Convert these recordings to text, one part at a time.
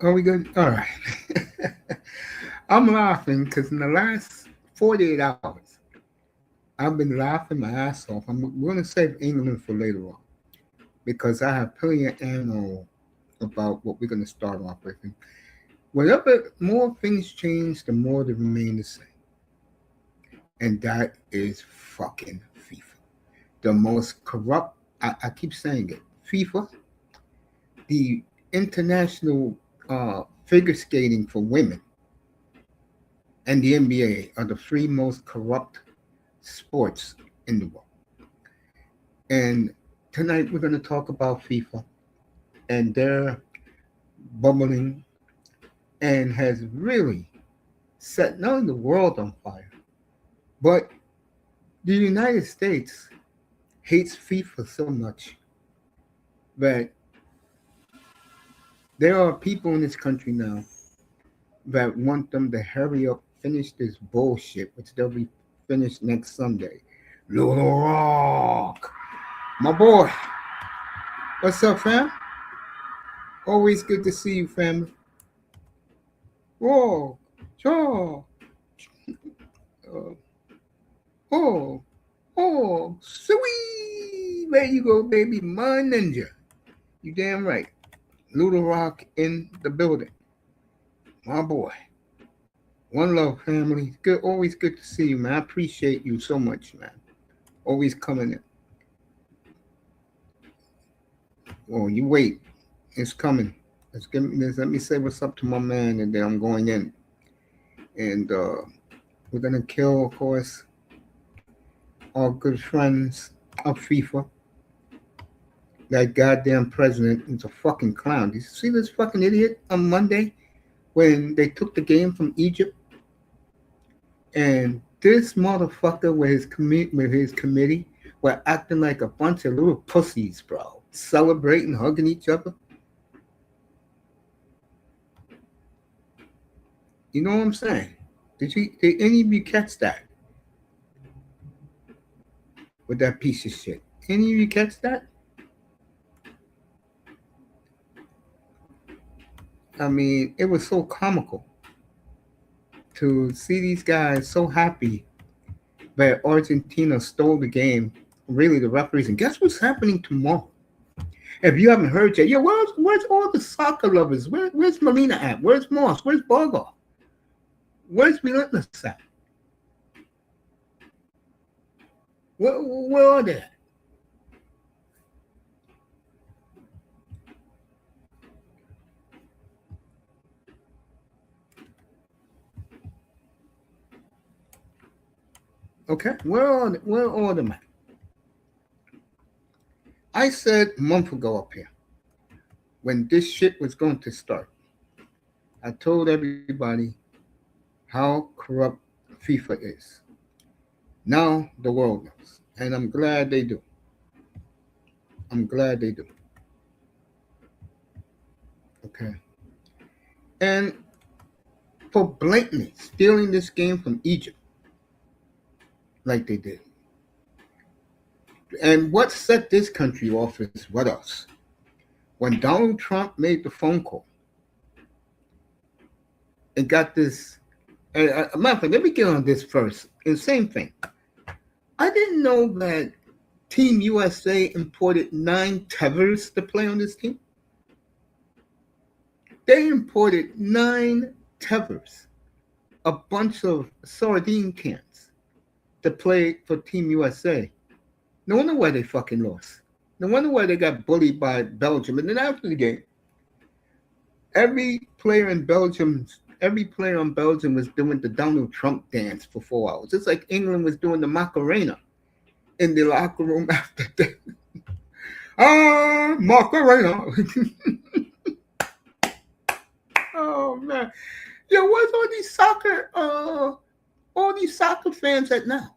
Are we good? All right. I'm laughing because in the last 48 hours, I've been laughing my ass off. I'm going to save England for later on because I have plenty of ammo about what we're going to start off with. And whenever more things change, the more they remain the same. And that is fucking FIFA. The most corrupt, I keep saying it, FIFA, the international figure skating for women, and the NBA are the three most corrupt sports in the world. And tonight we're going to talk about FIFA and their bubbling and has really set not only the world on fire, but the United States hates FIFA so much that there are people in this country now that want them to hurry up, finish this bullshit, which they'll be finished next Sunday. Little Rock, my boy. What's up, fam? Always good to see you, family. Whoa, sure. Uh, oh, oh, sweet. There you go, baby. My ninja. You damn right. Little Rock in the building. My boy. One love, family. Good, always good to see you, man. I appreciate you so much, man. Always coming in. Oh, you wait. It's coming. Let me say what's up to my man, and then I'm going in. And we're gonna kill, of course, our good friends of FIFA. That goddamn president is a fucking clown. Did you see this fucking idiot on Monday when they took the game from Egypt? And this motherfucker with his committee were acting like a bunch of little pussies, bro. Celebrating, hugging each other. You know what I'm saying? Did any of you catch that? With that piece of shit. Any of you catch that? I mean, it was so comical to see these guys so happy that Argentina stole the game. Really, the referees. And guess what's happening tomorrow? If you haven't heard yet, yeah, where's all the soccer lovers? Where's Molina at? Where's Moss? Where's Bargoff? Where's Relentless at? Where are they? Okay, where are them at? I said a month ago up here when this shit was going to start. I told everybody how corrupt FIFA is. Now the world knows, and I'm glad they do. I'm glad they do. Okay, and for blatantly stealing this game from Egypt, like they did. And what set this country off is what else? When Donald Trump made the phone call and got this. Matter of fact, let me get on this first. And same thing. I didn't know that Team USA imported 9 tethers to play on this team. They imported 9 tethers, a bunch of sardine cans, to play for Team USA. No wonder why they fucking lost. No wonder why they got bullied by Belgium. And then after the game, every player on Belgium was doing the Donald Trump dance for 4 hours. It's like England was doing the Macarena in the locker room after that. Macarena. Oh man. Yo, where's all these soccer fans at now?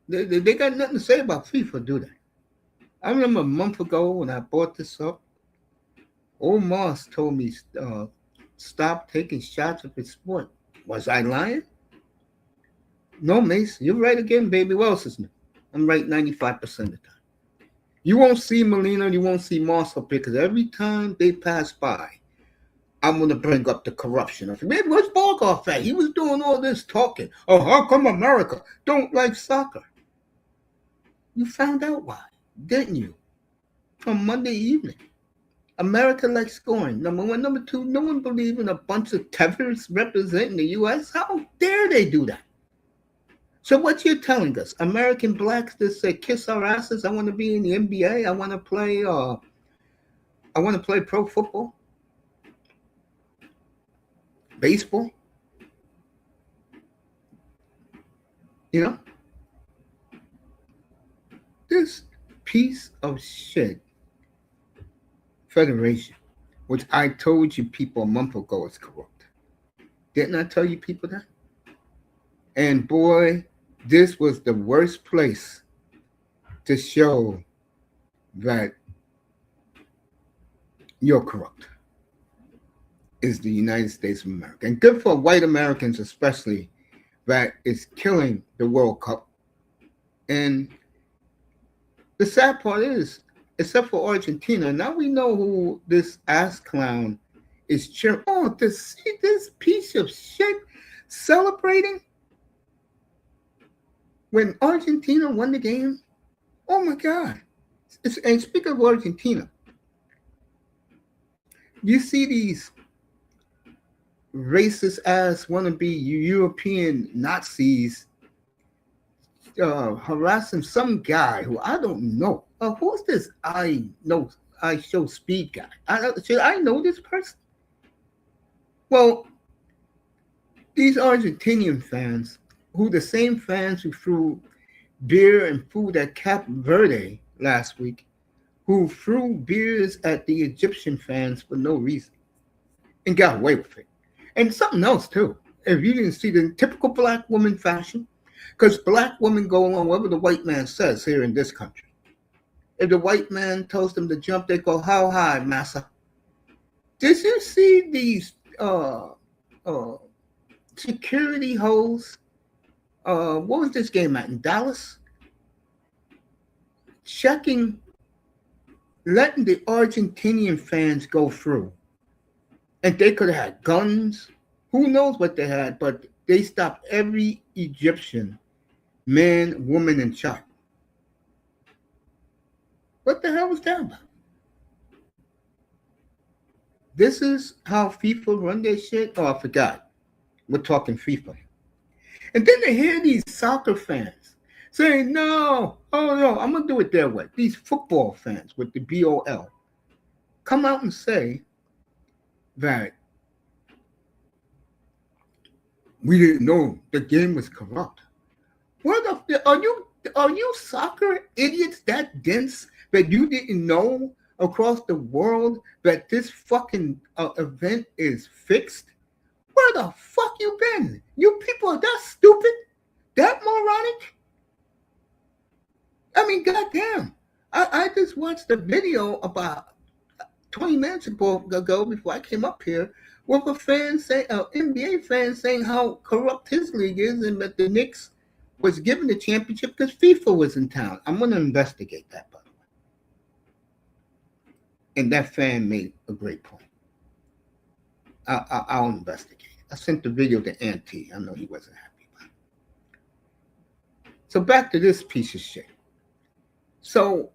They got nothing to say about FIFA, do they? I remember a month ago when I brought this up, old Moss told me stop taking shots at the sport. Was I lying? No, Mace, you're right again, baby. What else is new? I'm right 95% of the time. You won't see Molina, you won't see Moss up here because every time they pass by, I'm going to bring up the corruption. I said, maybe where's Borgoff at? He was doing all this talking. Oh, how come America don't like soccer? You found out why, didn't you? From Monday evening. America likes scoring. Number one. Number two, no one believes in a bunch of terrorists representing the U.S. How dare they do that? So what you're telling us, American blacks that say kiss our asses, I want to be in the NBA, I want to play pro football, baseball. You know? This piece of shit federation, which I told you people a month ago is corrupt. Didn't I tell you people that? And boy, this was the worst place to show that you're corrupt, is the United States of America. And good for white Americans especially, that is killing the World Cup. And the sad part is, except for Argentina, now we know who this ass clown is cheering. Oh, to see this piece of shit celebrating when Argentina won the game. Oh my God. And speaking of Argentina, you see these racist ass wannabe European Nazis harassing some guy who I don't know. Who's this I show speed guy? Should I know this person? Well, these Argentinian fans, who the same fans who threw beer and food at Cape Verde last week, who threw beers at the Egyptian fans for no reason and got away with it. And something else too. If you didn't see the typical black woman fashion, because black women go along whatever the white man says here in this country. If the white man tells them to jump, they go, how high, massa? Did you see these security hoes? What was this game at in Dallas? Letting the Argentinian fans go through. And they could have had guns. Who knows what they had, but they stopped every Egyptian man, woman, and child. What the hell was that about? This is how FIFA run their shit? Oh, I forgot. We're talking FIFA. And then they hear these soccer fans saying, no, oh no, I'm going to do it their way. These football fans with the BOL come out and say that we didn't know the game was corrupt. What the are you soccer idiots that dense that you didn't know across the world that this fucking event is fixed? Where the fuck you been? You people are that stupid? That moronic? I mean, goddamn. I just watched a video about 20 minutes ago before I came up here with a fan saying, an NBA fan saying how corrupt his league is and that the Knicks was given the championship because FIFA was in town. I'm going to investigate that, by the way. And that fan made a great point. I'll investigate. I sent the video to Auntie. I know he wasn't happy about it. So back to this piece of shit. So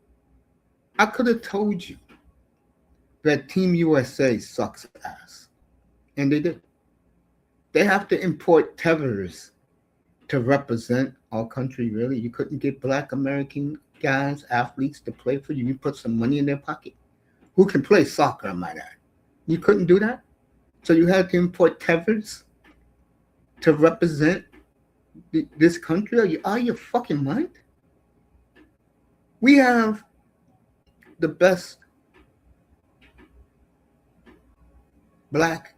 I could have told you that Team USA sucks ass. And they did. They have to import terrorists to represent our country, really. You couldn't get black American guys, athletes to play for you. You put some money in their pocket. Who can play soccer, I might add. You couldn't do that? So you had to import terrorists to represent this country? Are you out of your fucking mind? We have the best black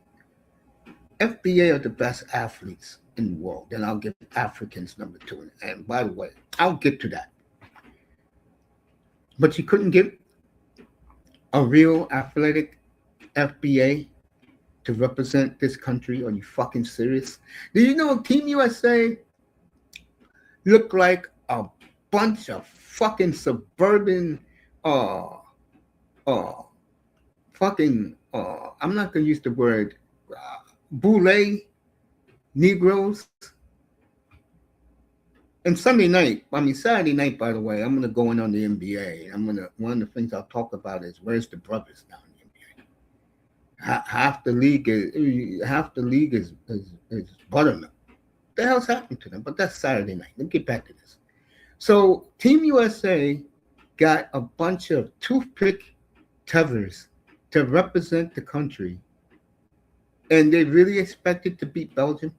FBA are the best athletes in the world. Then I'll give Africans number two. And by the way, I'll get to that. But you couldn't get a real athletic FBA to represent this country? Are you fucking serious? Do you know Team USA looked like a bunch of fucking suburban uh, uh, fucking, I'm not going to use the word boule, Negroes. And Saturday night, by the way, I'm going to go in on the NBA. One of the things I'll talk about is where's the brothers now in the NBA? Half the league is buttermilk. What the hell's happened to them? But that's Saturday night. Let's get back to this. So Team USA got a bunch of toothpick tethers to represent the country, and they really expected to beat Belgium,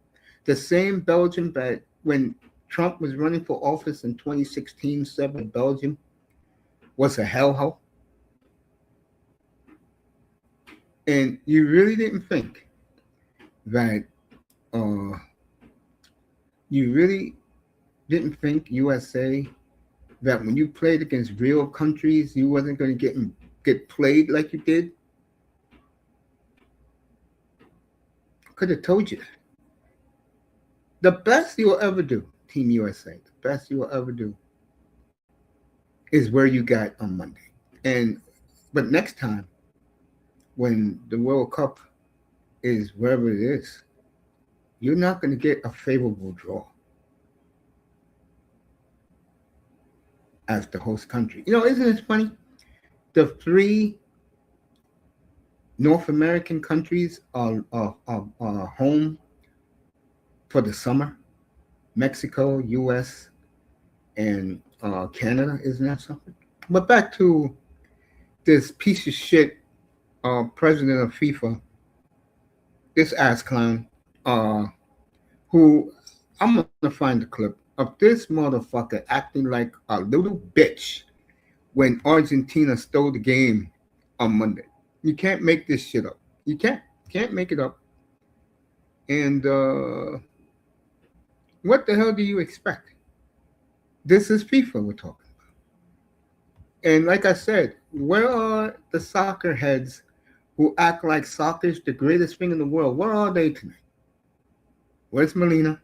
the same Belgium that when Trump was running for office in 2016 said that Belgium was a hellhole. And you really didn't think that USA, that when you played against real countries, you wasn't going to get played like you did? Could have told you that. The best you will ever do, Team USA, the best you will ever do is where you got on Monday. But next time, when the World Cup is wherever it is, you're not going to get a favorable draw as the host country. Isn't it funny? The 3 North American countries are home for the summer: Mexico, U.S., and Canada. Isn't that something? But back to this piece of shit president of FIFA, this ass clown, who I'm going to find the clip of this motherfucker acting like a little bitch when Argentina stole the game on Monday. You can't make this shit up. You can't make it up. And what the hell do you expect? This is FIFA we're talking about. And like I said, where are the soccer heads who act like soccer's the greatest thing in the world? Where are they tonight? Where's Molina?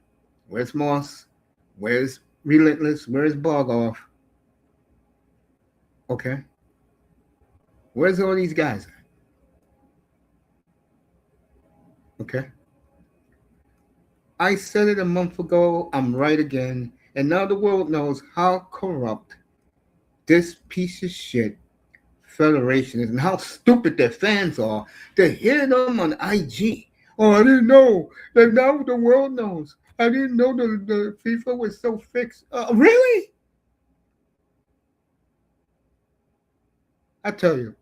Where's Moss? Where's Relentless? Where's Bogoff? Okay. Where's all these guys? Okay. I said it a month ago. I'm right again. And now the world knows how corrupt this piece of shit federation is and how stupid their fans are to hear them on IG. Oh, I didn't know. Like now the world knows. I didn't know the FIFA was so fixed. Really? I tell you,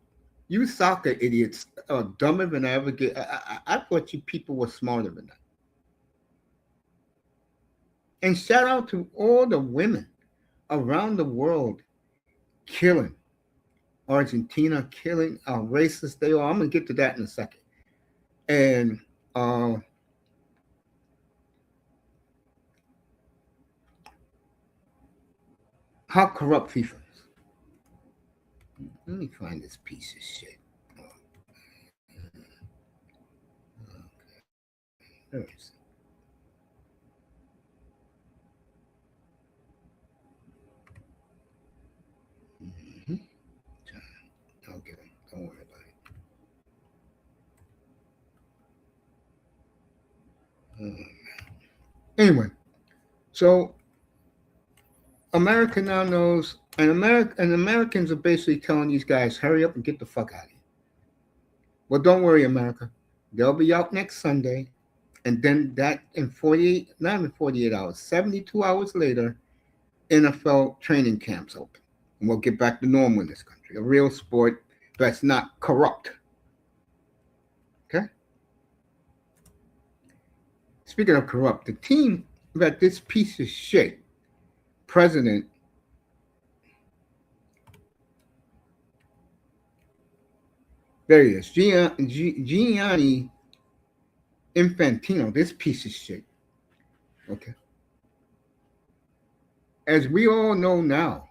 you soccer idiots are dumber than I ever get. I thought you people were smarter than that. And shout out to all the women around the world killing Argentina, killing how racist they are. I'm going to get to that in a second. And how corrupt FIFA is. Let me find this piece of shit. There it is. Okay, don't worry about it. Anyway, so America now knows, and Americans are basically telling these guys, hurry up and get the fuck out of here. Well, don't worry, America. They'll be out next Sunday, and then that in 48 hours, 72 hours later, NFL training camps open. And we'll get back to normal in this country. A real sport that's not corrupt. Okay? Speaking of corrupt, the team that this piece of shit president there he is, Gianni Infantino, this piece of shit. Okay. As we all know now,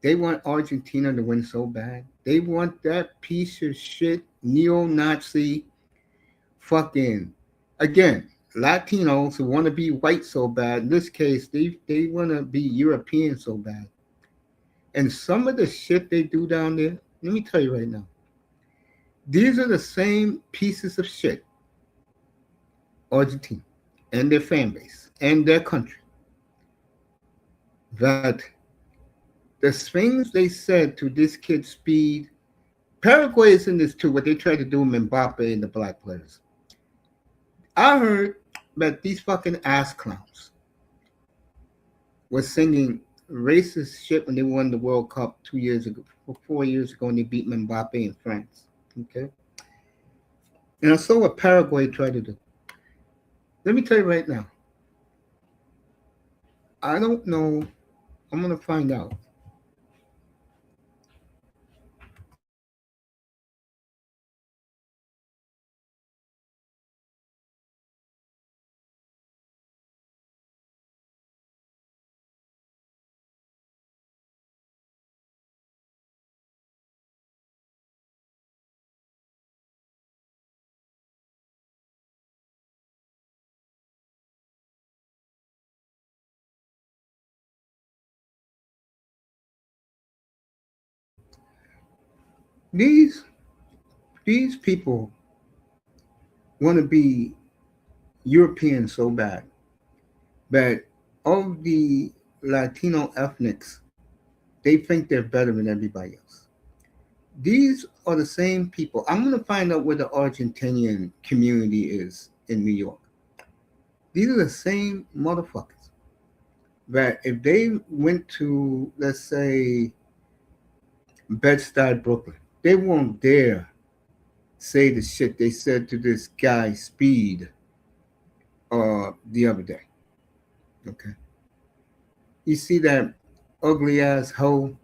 they want Argentina to win so bad. They want that piece of shit neo-Nazi fucking, again, Latinos who want to be white so bad. In this case, they want to be European so bad. And some of the shit they do down there, let me tell you right now, these are the same pieces of shit, Argentina and their fan base and their country, that the things they said to this kid Speed, Paraguay is in this too, what they tried to do with Mbappe and the black players. I heard that these fucking ass clowns was singing racist shit when they won the World Cup 2 years ago, or 4 years ago, and they beat Mbappe in France. Okay? And I saw what Paraguay tried to do. Let me tell you right now, I don't know. I'm going to find out. These these people want to be European so bad, but of the Latino ethnics, they think they're better than everybody else. These are the same people. I'm going to find out where the Argentinian community is in New York. These are the same motherfuckers that if they went to, let's say, Bed-Stuy, Brooklyn, they won't dare say the shit they said to this guy Speed the other day. Okay. You see that ugly ass hoe,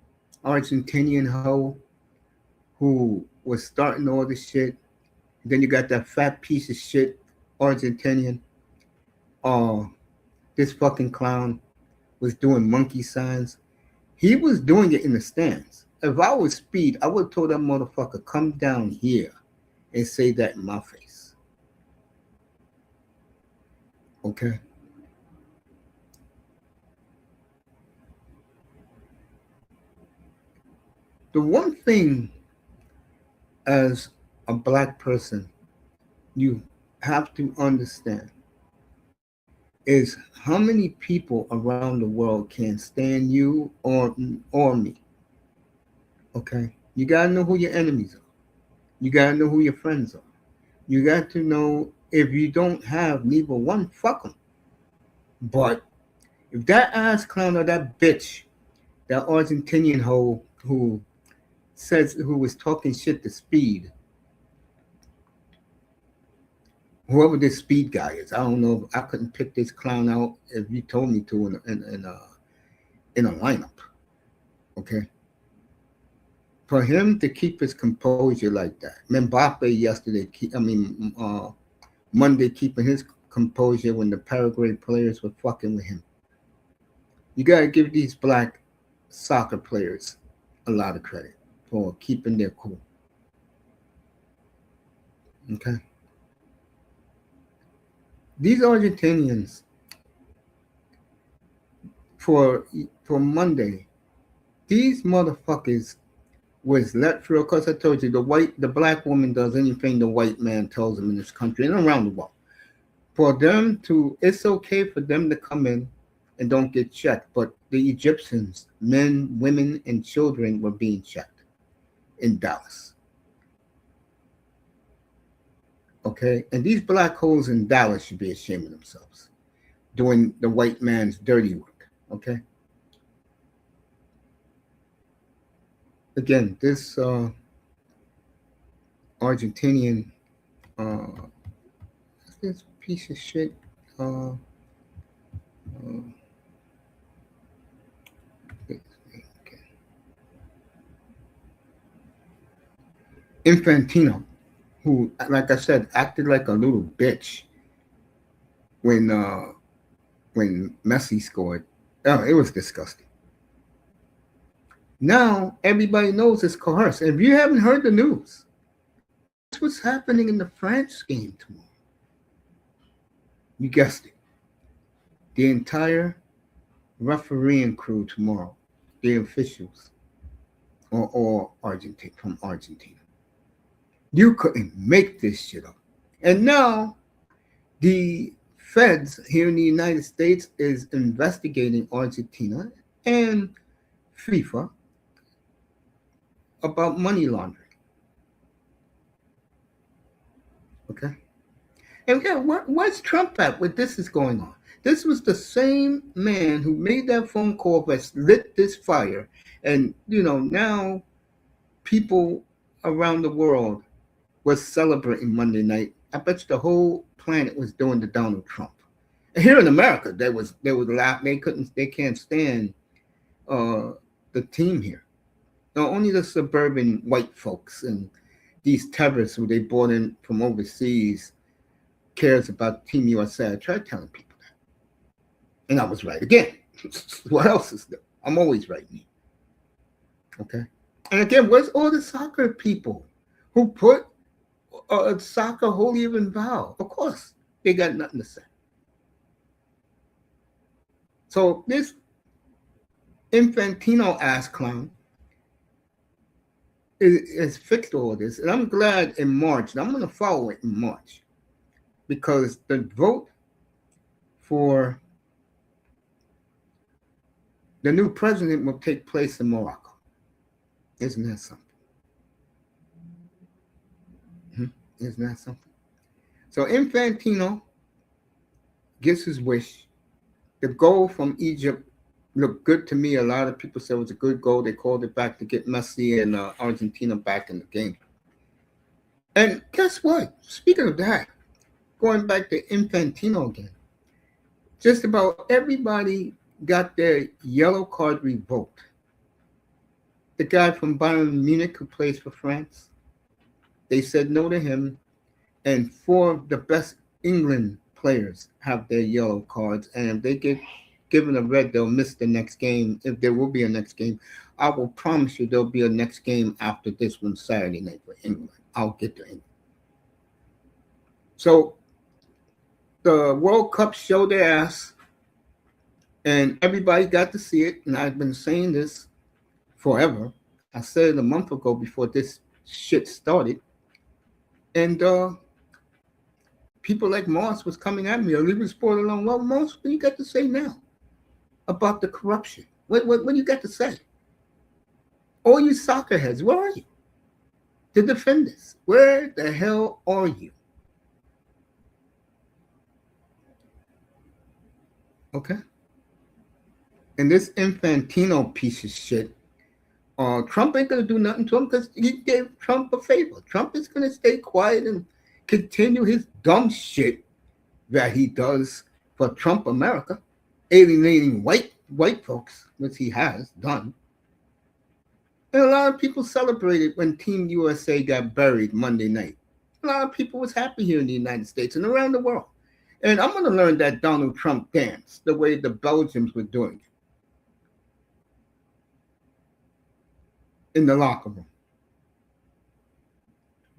Argentinian hoe, who was starting all this shit. Then you got that fat piece of shit Argentinian. Uh, this fucking clown was doing monkey signs. He was doing it in the stands. If I was Speed, I would have told that motherfucker, come down here and say that in my face. Okay? The one thing as a black person you have to understand is how many people around the world can stand you or me. Okay? You gotta know who your enemies are. You gotta know who your friends are. You got to know if you don't have neither one, fuck them. But if that ass clown or that bitch, that Argentinian hoe who was talking shit to Speed, whoever this Speed guy is, I don't know. I couldn't pick this clown out if you told me to in a lineup. Okay, for him to keep his composure like that. Mbappe yesterday, Monday keeping his composure when the Paraguay players were fucking with him. You gotta give these black soccer players a lot of credit for keeping their cool. Okay, these Argentinians for for Monday, these motherfuckers was let through. Of course, I told you the black woman does anything the white man tells them in this country and around the world. For them to, it's okay for them to come in and don't get checked, but the Egyptians, men, women, and children were being checked in Dallas. Okay, and these black holes in Dallas should be ashamed of themselves doing the white man's dirty work. Okay, again, this Argentinian, uh, this piece of shit. Uh, uh, Infantino, who, like I said, acted like a little bitch when Messi scored. Oh, it was disgusting. Now everybody knows it's coerced. If you haven't heard the news, that's what's happening in the France game tomorrow. You guessed it. The entire refereeing crew tomorrow, the officials, or Argentina from Argentina. You couldn't make this shit up. And now the feds here in the United States is investigating Argentina and FIFA about money laundering. Okay. And yeah, where's Trump at when this is going on? This was the same man who made that phone call that lit this fire. And, now people around the world was celebrating Monday night. I bet you the whole planet was doing the Donald Trump. And here in America, they was laugh. They can't stand the team here. Now, only the suburban white folks and these terrorists who they brought in from overseas cares about Team USA. I tried telling people that. And I was right again. What else is there? I'm always right. Okay. And again, where's all the soccer people who put soccer holier than thou? Of course, they got nothing to say. So this Infantino ass clown is fixed all this. And I'm glad in March, and I'm going to follow it in March, because the vote for the new president will take place in Morocco. Isn't that something? Isn't that something? So Infantino gets his wish. The goal from Egypt looked good to me. A lot of people said it was a good goal. They called it back to get Messi and Argentina back in the game. And guess what? Speaking of that, going back to Infantino again, just about everybody got their yellow card revoked. The guy from Bayern Munich who plays for France, they said no to him. And 4 of the best England players have their yellow cards. And if they get given a red, they'll miss the next game. If there will be a next game, I will promise you there'll be a next game after this one Saturday night for England. I'll get to England. So the World Cup showed their ass, and everybody got to see it. And I've been saying this forever. I said it a month ago before this shit started. And people like Moss was coming at me, leave the sport alone. Well, Moss, what do you got to say now about the corruption? What do you got to say? All you soccer heads, where are you? The defenders, where the hell are you? Okay. And this Infantino piece of shit, Trump ain't going to do nothing to him because he gave Trump a favor. Trump is going to stay quiet and continue his dumb shit that he does for Trump America, alienating white folks, which he has done. And a lot of people celebrated when Team USA got buried Monday night. A lot of people was happy here in the United States and around the world. And I'm going to learn that Donald Trump dance the way the Belgians were doing it in the locker room,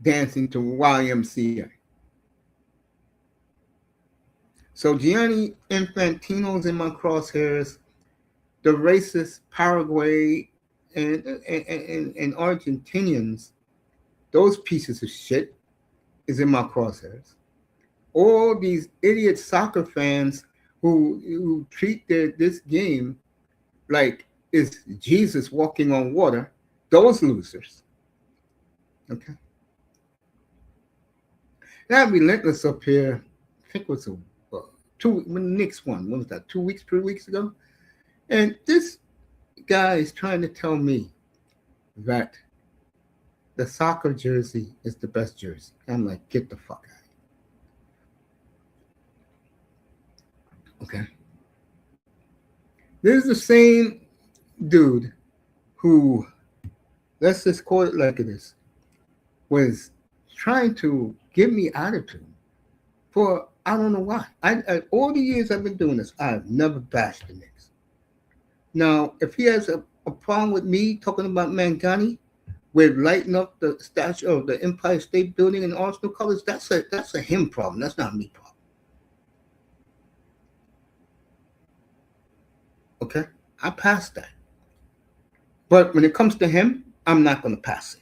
dancing to YMCA. So Gianni Infantino's in my crosshairs. The racist Paraguay and Argentinians, those pieces of shit, is in my crosshairs. All these idiot soccer fans who treat this game like it's Jesus walking on water, those losers. Okay. That relentless up here, I think it was the next one. What was that? 2 weeks, 3 weeks ago? And this guy is trying to tell me that the soccer jersey is the best jersey. I'm like, get the fuck out. Okay. This is the same dude who, let's just call it like it is, was trying to give me attitude for I don't know why. I all the years I've been doing this, I've never bashed the Knicks. Now, if he has a problem with me talking about Mangani with lighting up the statue of the Empire State Building in Arsenal colors, that's a him problem. That's not me problem. Okay, I passed that. But when it comes to him, I'm not going to pass it.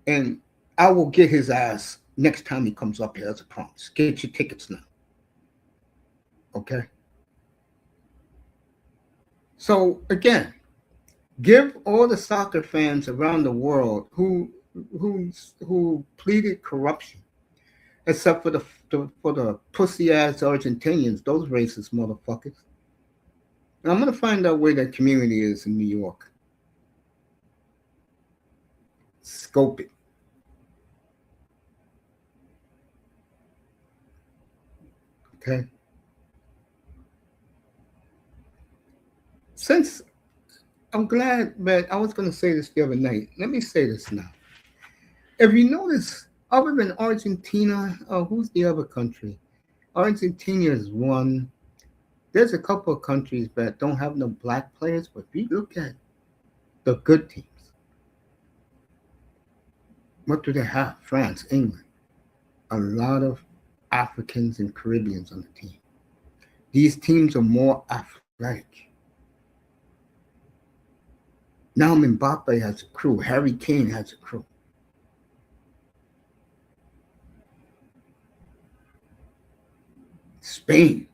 And I will get his ass next time he comes up here as a promise. Get your tickets now. Okay? So, again, give all the soccer fans around the world who pleaded corruption, except for the pussy ass Argentinians, those racist motherfuckers. And I'm gonna find out where that community is in New York. Scope it. Okay. Since I'm glad, but I was gonna say this the other night. Let me say this now. If you notice, other than Argentina, who's the other country? Argentina is one. There's a couple of countries that don't have no black players, but if you look at the good teams, what do they have? France, England. A lot of Africans and Caribbeans on the team. These teams are more athletic. Now Mbappe has a crew. Harry Kane has a crew. Spain,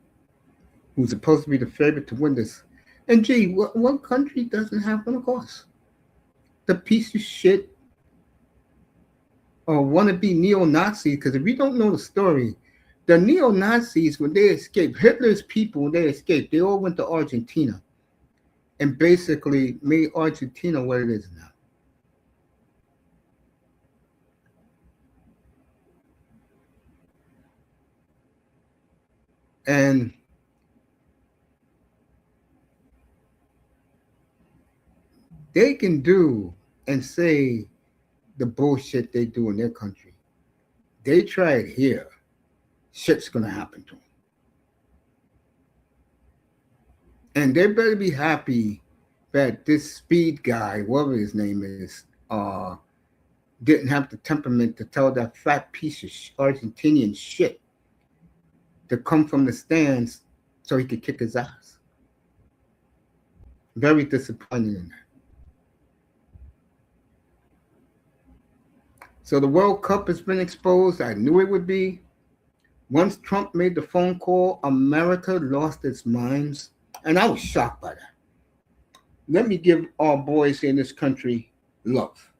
who's supposed to be the favorite to win this. And gee, what country doesn't have one of course? The piece of shit or wannabe neo-Nazi, because if you don't know the story, the neo-Nazis, when they escaped, Hitler's people, when they escaped, they all went to Argentina and basically made Argentina what it is now. And they can do and say the bullshit they do in their country. They try it here, shit's gonna happen to them. And they better be happy that this speed guy, whatever his name is, didn't have the temperament to tell that fat piece of Argentinian shit to come from the stands so he could kick his ass. Very disappointed in that. So the World Cup has been exposed. I knew it would be. Once Trump made the phone call, America lost its minds. And I was shocked by that. Let me give our boys in this country love.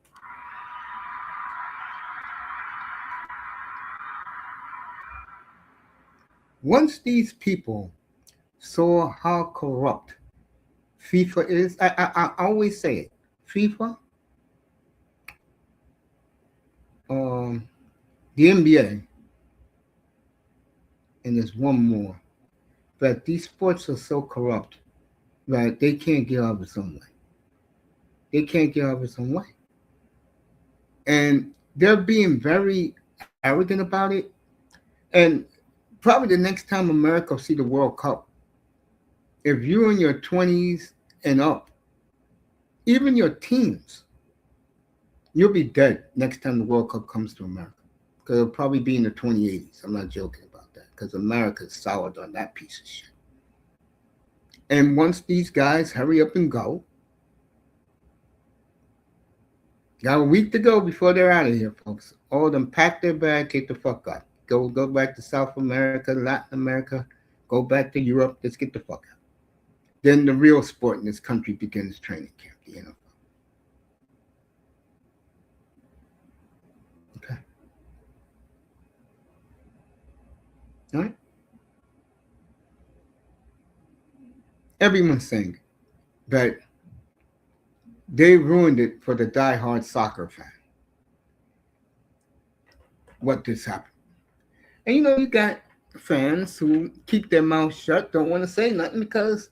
Once these people saw how corrupt FIFA is, I always say it, FIFA, the NBA, and there's one more, that these sports are so corrupt that they can't get out of its own way. They can't get out of its own way. And they're being very arrogant about it. And probably the next time America see the World Cup, if you're in your 20s and up, even your teens, you'll be dead next time the World Cup comes to America. Because it'll probably be in the 2080s. I'm not joking about that. Because America's soured on that piece of shit. And once these guys hurry up and go, got a week to go before they're out of here, folks. All of them pack their bag, get the fuck out. Go back to South America, Latin America, go back to Europe. Let's get the fuck out. Then the real sport in this country begins training camp, the NFL. Okay. All right. Everyone's saying that they ruined it for the diehard soccer fan. What this happened. And you got fans who keep their mouth shut, don't want to say nothing because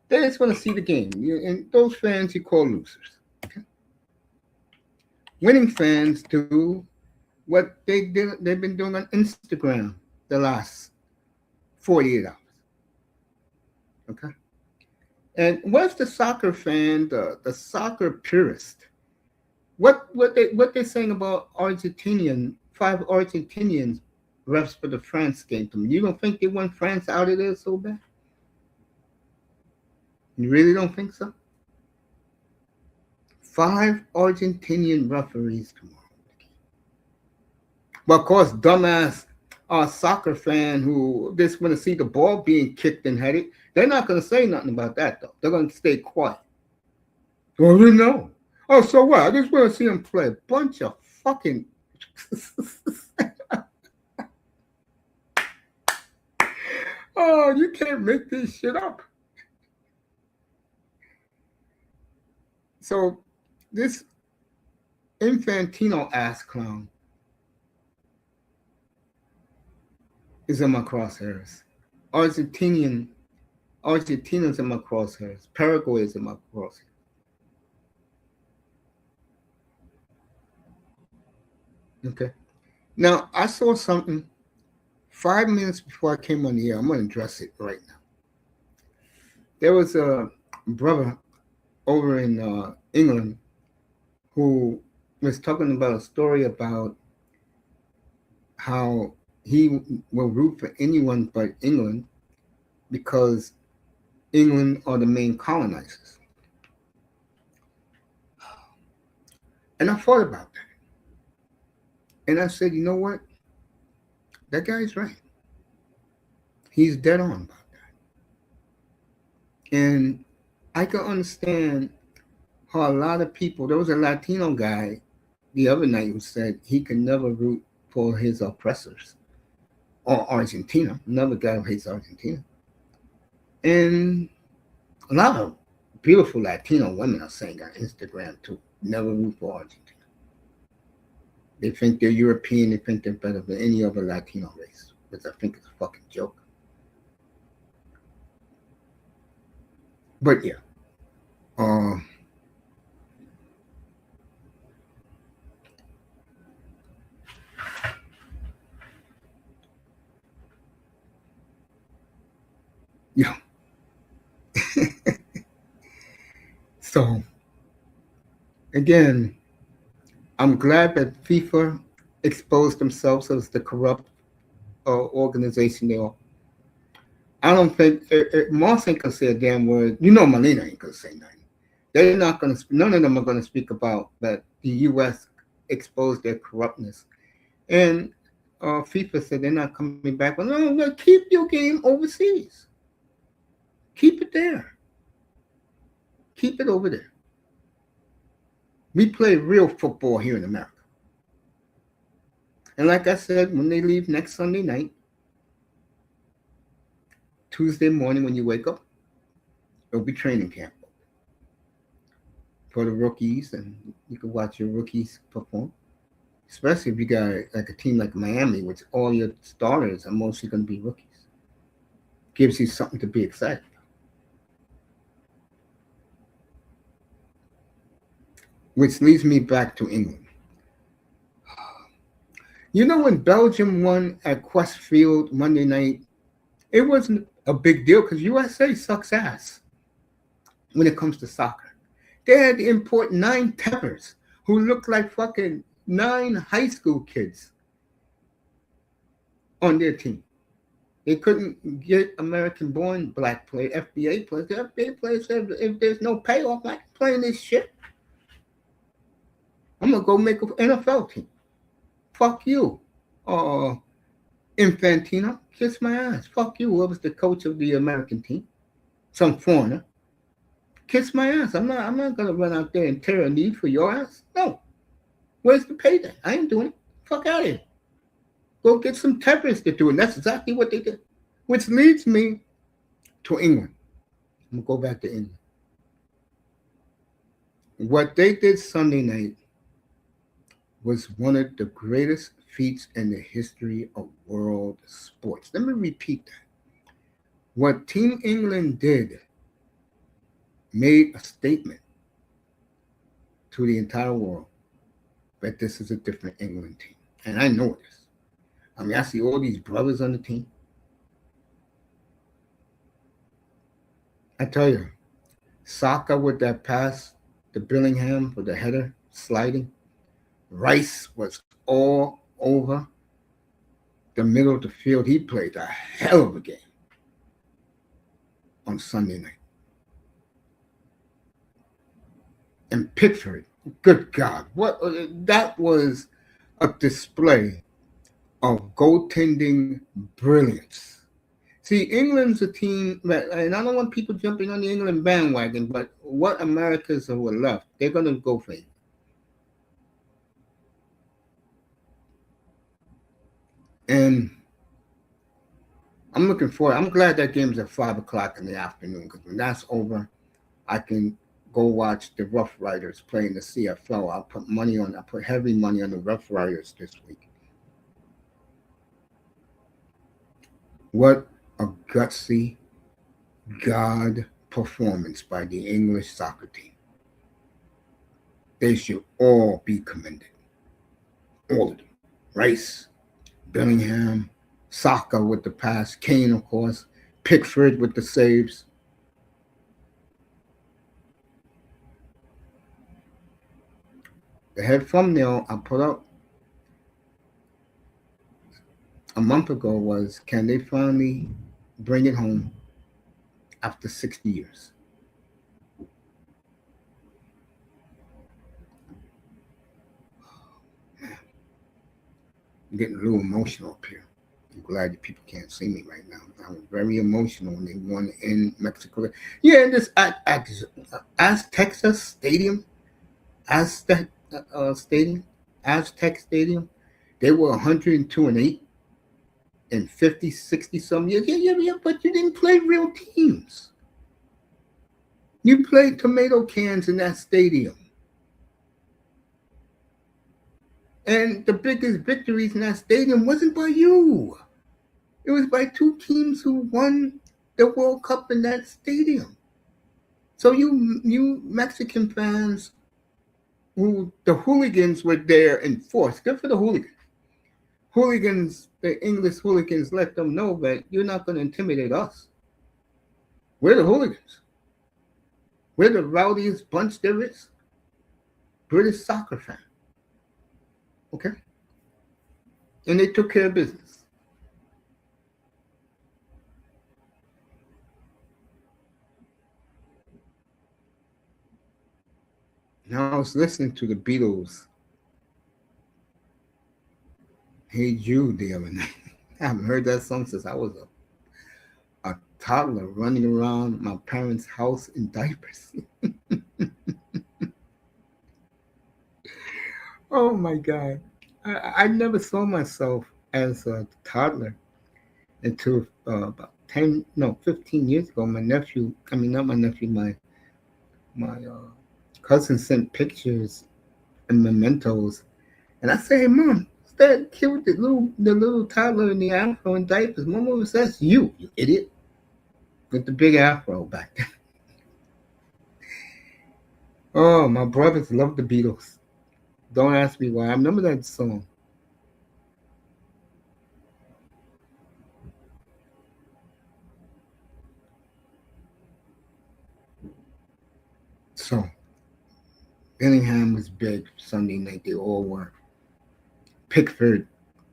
they just want to see the game. And those fans you call losers. Okay? Winning fans do what they've been doing on Instagram the last 48 hours. Okay? And what's the soccer fan, the soccer purist? What they're saying about five Argentinians refs for the France game to me? You don't think they want France out of there so bad? You really don't think so? 5 Argentinian referees tomorrow. But of course, dumbass soccer fan who just want to see the ball being kicked and headed, they're not going to say nothing about that, though. They're going to stay quiet. Well, we know. Oh, so what? I just want to see them play. Bunch of fucking... Oh, you can't make this shit up. So, this Infantino-ass clown is in my crosshairs. Argentina's in my crosshairs. Paraguay is in my crosshairs. Okay. Now, I saw something 5 minutes before I came on the air. I'm going to address it right now. There was a brother over in England who was talking about a story about how he will root for anyone but England because England are the main colonizers. And I thought about that. And I said, you know what? That guy's right. He's dead on about that. And I can understand how a lot of people, there was a Latino guy the other night who said he could never root for his oppressors or Argentina. Another guy who hates Argentina. And a lot of beautiful Latino women are saying on Instagram too, never root for Argentina. They think they're European, they think they're better than any other Latino race, which I think is a fucking joke. But yeah. Yeah. So, again, I'm glad that FIFA exposed themselves as the corrupt organization they are. I don't think Moss ain't gonna say a damn word. You know, Molina ain't gonna say nothing. They're not gonna. None of them are gonna speak about that the U.S. exposed their corruptness, and FIFA said they're not coming back. Well, no, keep your game overseas. Keep it there. Keep it over there. We play real football here in America. And like I said, when they leave next Sunday night, Tuesday morning when you wake up, it'll be training camp for the rookies, and you can watch your rookies perform. Especially if you got like a team like Miami, which all your starters are mostly going to be rookies. Gives you something to be excited about. Which leads me back to England. You know when Belgium won at Quest Field Monday night, it wasn't a big deal because USA sucks ass when it comes to soccer. They had to import 9 Peppers who looked like fucking 9 high school kids on their team. They couldn't get American-born black players, FBA players. The FBA players said, if there's no payoff, I can play in this shit. I'm going to go make an NFL team. Fuck you, Infantino. Kiss my ass. Fuck you, whoever's the coach of the American team. Some foreigner. Kiss my ass. I'm not going to run out there and tear a knee for your ass. No. Where's the payday? I ain't doing it. Fuck out of here. Go get some Peppers to do it. And that's exactly what they did. Which leads me to England. I'm going to go back to England. What they did Sunday night was one of the greatest feats in the history of world sports. Let me repeat that. What Team England did made a statement to the entire world that this is a different England team. And I know this. I mean, I see all these brothers on the team. I tell you, Saka with that pass to Bellingham for the header, sliding. Rice was all over the middle of the field. He played a hell of a game on Sunday night. And Pickford Good God, what that was a display of goaltending brilliance. See, England's a team, and I don't want people jumping on the England bandwagon, but what Americans who are left, they're going to go for it. And I'm looking forward. I'm glad that game's at 5 o'clock in the afternoon because when that's over, I can go watch the Rough Riders play in the CFL. I put heavy money on the Rough Riders this week. What a gutsy God performance by the English soccer team. They should all be commended. All of them. Rice, Bellingham, Saka with the pass, Kane, of course, Pickford with the saves. The head thumbnail I put up a month ago was, can they finally bring it home after 60 years? I'm getting a little emotional up here. I'm glad that people can't see me right now. I was very emotional when they won in Mexico. Yeah, in this Texas Stadium, Aztec Stadium, Aztec Stadium, they were 102-8 in 50, 60 some years. Yeah, but you didn't play real teams. You played tomato cans in that stadium. And the biggest victories in that stadium wasn't by you. It was by two teams who won the World Cup in that stadium. So you Mexican fans, who the hooligans were there in force. Good for the hooligans. Hooligans, the English hooligans, let them know that you're not going to intimidate us. We're the hooligans. We're the rowdiest bunch there is. British soccer fan. Okay? And they took care of business. Now I was listening to the Beatles, Hey Jude, the other night. I haven't heard that song since I was a toddler running around my parents' house in diapers. Oh my God. I never saw myself as a toddler until about 10, no, 15 years ago. My nephew, I mean, not my nephew, my cousin sent pictures and mementos. And I say, hey, Mom, it's that kid with the little toddler in the afro and diapers. Mom says, that's you idiot. With the big afro back then. Oh, my brothers love the Beatles. Don't ask me why. I remember that song. So, Bellingham was big Sunday night. They all were. Pickford,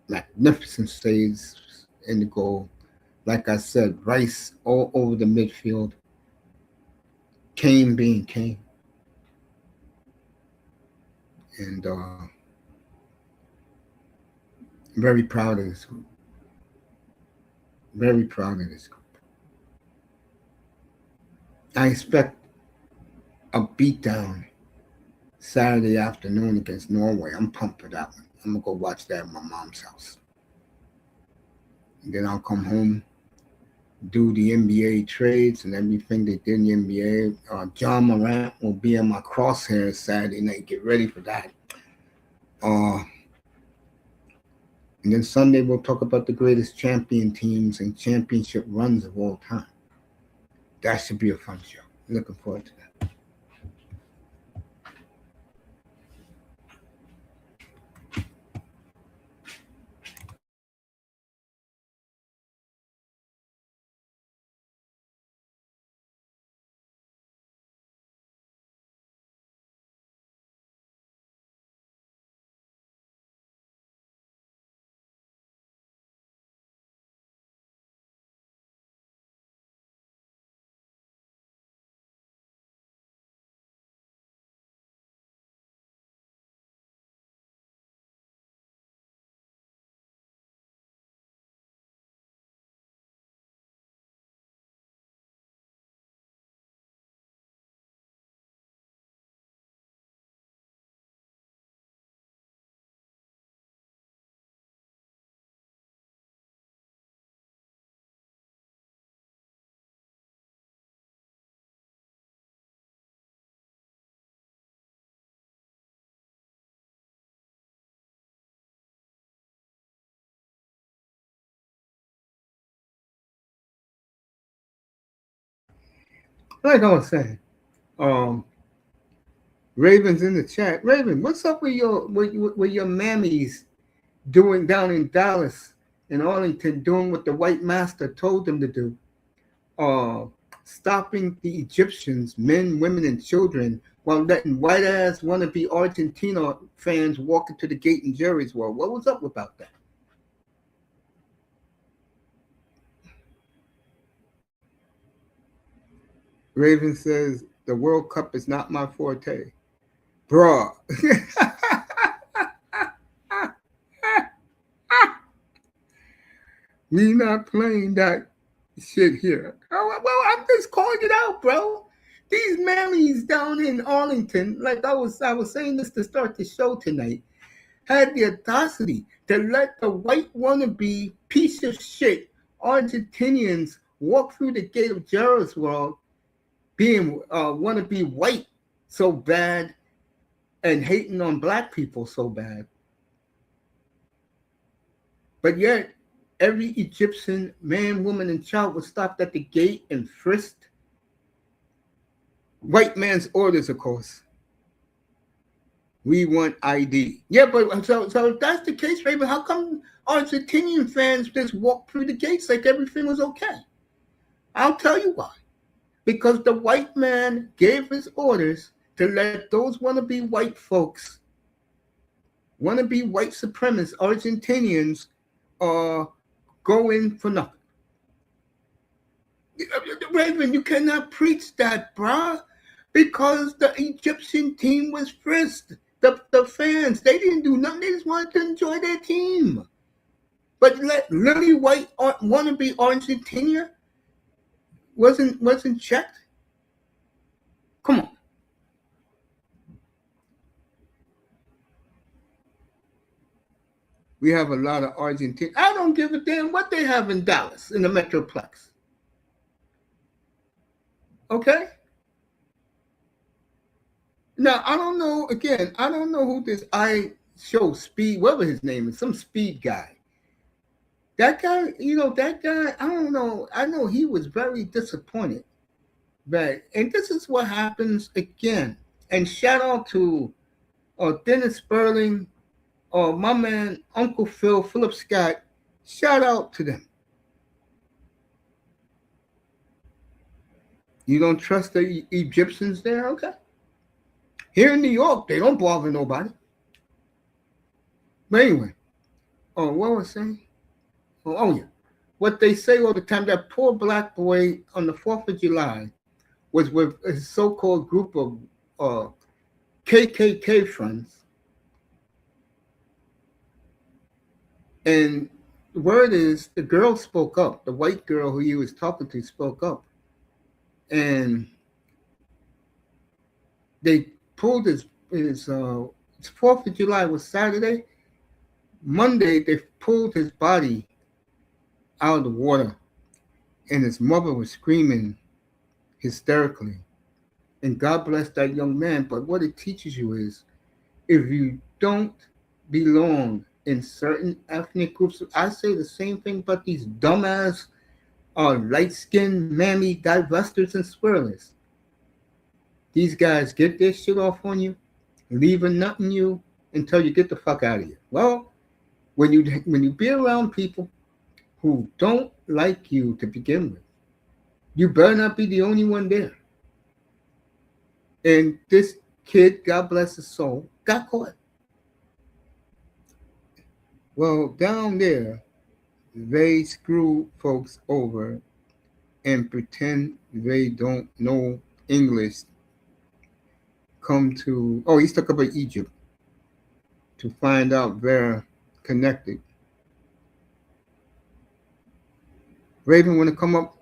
magnificent saves in the goal. Like I said, Rice all over the midfield. Kane being Kane. And very proud of this group. Very proud of this group. I expect a beatdown Saturday afternoon against Norway. I'm pumped for that one. I'm going to go watch that at my mom's house. And then I'll come home, do the NBA trades and everything they did in the NBA. John Morant will be in my crosshairs Saturday night. Get ready for that. And then Sunday we'll talk about the greatest champion teams and championship runs of all time. That should be a fun show. Looking forward to that. like I was saying, um, Raven's in the chat. Raven, what's up with your mammies doing down in Dallas and Arlington, doing what the white master told them to do? Uh, Stopping the Egyptians, men, women, and children, while letting white ass wannabe Argentina fans walk into the gate in Jerry's World. What was up about that? Raven says the World Cup is not my forte. Bruh. We not playing that shit here. Well, I'm just calling it out, bro. These mammies down in Arlington, like I was saying this to start the show tonight, had the audacity to let the white wannabe piece of shit Argentinians walk through the gate of Jerry's World, being wannabe white so bad and hating on black people so bad. But yet, every Egyptian man, woman, and child was stopped at the gate and frisked. White man's orders, of course. We want ID. Yeah, but so if that's the case, Raven, how come Argentinian fans just walked through the gates like everything was okay? I'll tell you why. Because the white man gave his orders to let those wannabe white folks, wannabe white supremacists, Argentinians, go in for nothing. Raven, you cannot preach that, bruh, because the Egyptian team was frisked. The fans, they didn't do nothing. They just wanted to enjoy their team. But let lily white wannabe Argentina wasn't checked. Come on. We have a lot of Argentine. I don't give a damn what they have in Dallas in the Metroplex. Okay? Now, I don't know, again, I don't know who this Speed, whatever his name is, some Speed guy. That guy, I don't know. I know he was very disappointed. And this is what happens again. And shout out to Dennis Sperling, my man, Uncle Phil, Philip Scott. Shout out to them. You don't trust the Egyptians there? Okay. Here in New York, they don't bother nobody. But anyway, what was I saying? Oh, yeah. What they say all the time, that poor black boy on the 4th of July was with a so-called group of KKK friends. And the word is the girl spoke up. The white girl who he was talking to spoke up. And they pulled his 4th of July was Saturday. Monday, they pulled his body out of the water. And his mother was screaming hysterically. And God bless that young man. But what it teaches you is if you don't belong in certain ethnic groups, I say the same thing about these dumbass light-skinned mammy divestors and swirlers. These guys get their shit off on you, leave a nut in you until you get the fuck out of here. Well, when you be around people who don't like you to begin with, you better not be the only one there. And this kid, God bless his soul, got caught. Well, down there, they screw folks over and pretend they don't know English. He's talking about Egypt to find out they're connected. Raven, want to come up?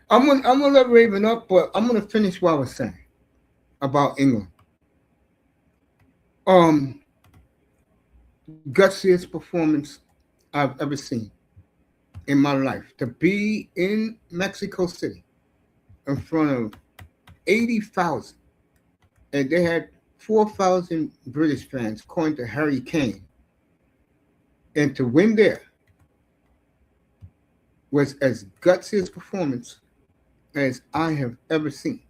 I'm gonna let Raven up, but I'm gonna finish what I was saying about England. Gutsiest performance I've ever seen in my life. To be in Mexico City in front of 80,000, and they had 4,000 British fans, according to Harry Kane, and to win there was as gutsiest performance as I have ever seen.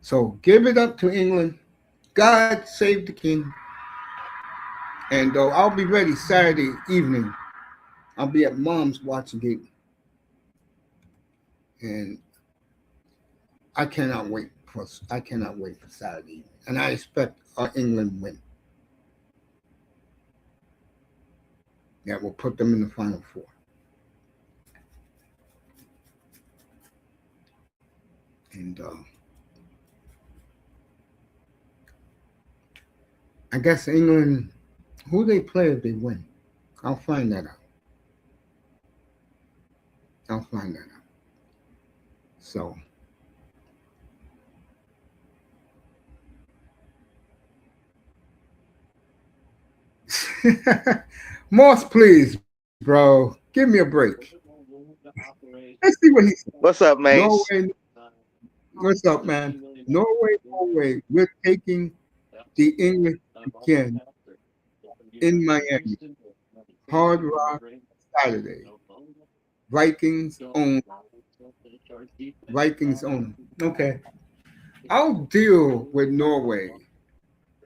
So give it up to England. God save the king. And I'll be ready Saturday evening. I'll be at mom's watching it, and I cannot wait for Saturday evening. And I expect England win. That will put them in the final four. And I guess England, who they play if they win, I'll find that out. I'll find that out. So, Moss, please, bro, give me a break. Let's see what he said. What's up, Mace? Norway, what's up, man? Norway, we're taking the English again in Miami. Hard Rock Saturday. Vikings own. Vikings own. Okay. I'll deal with Norway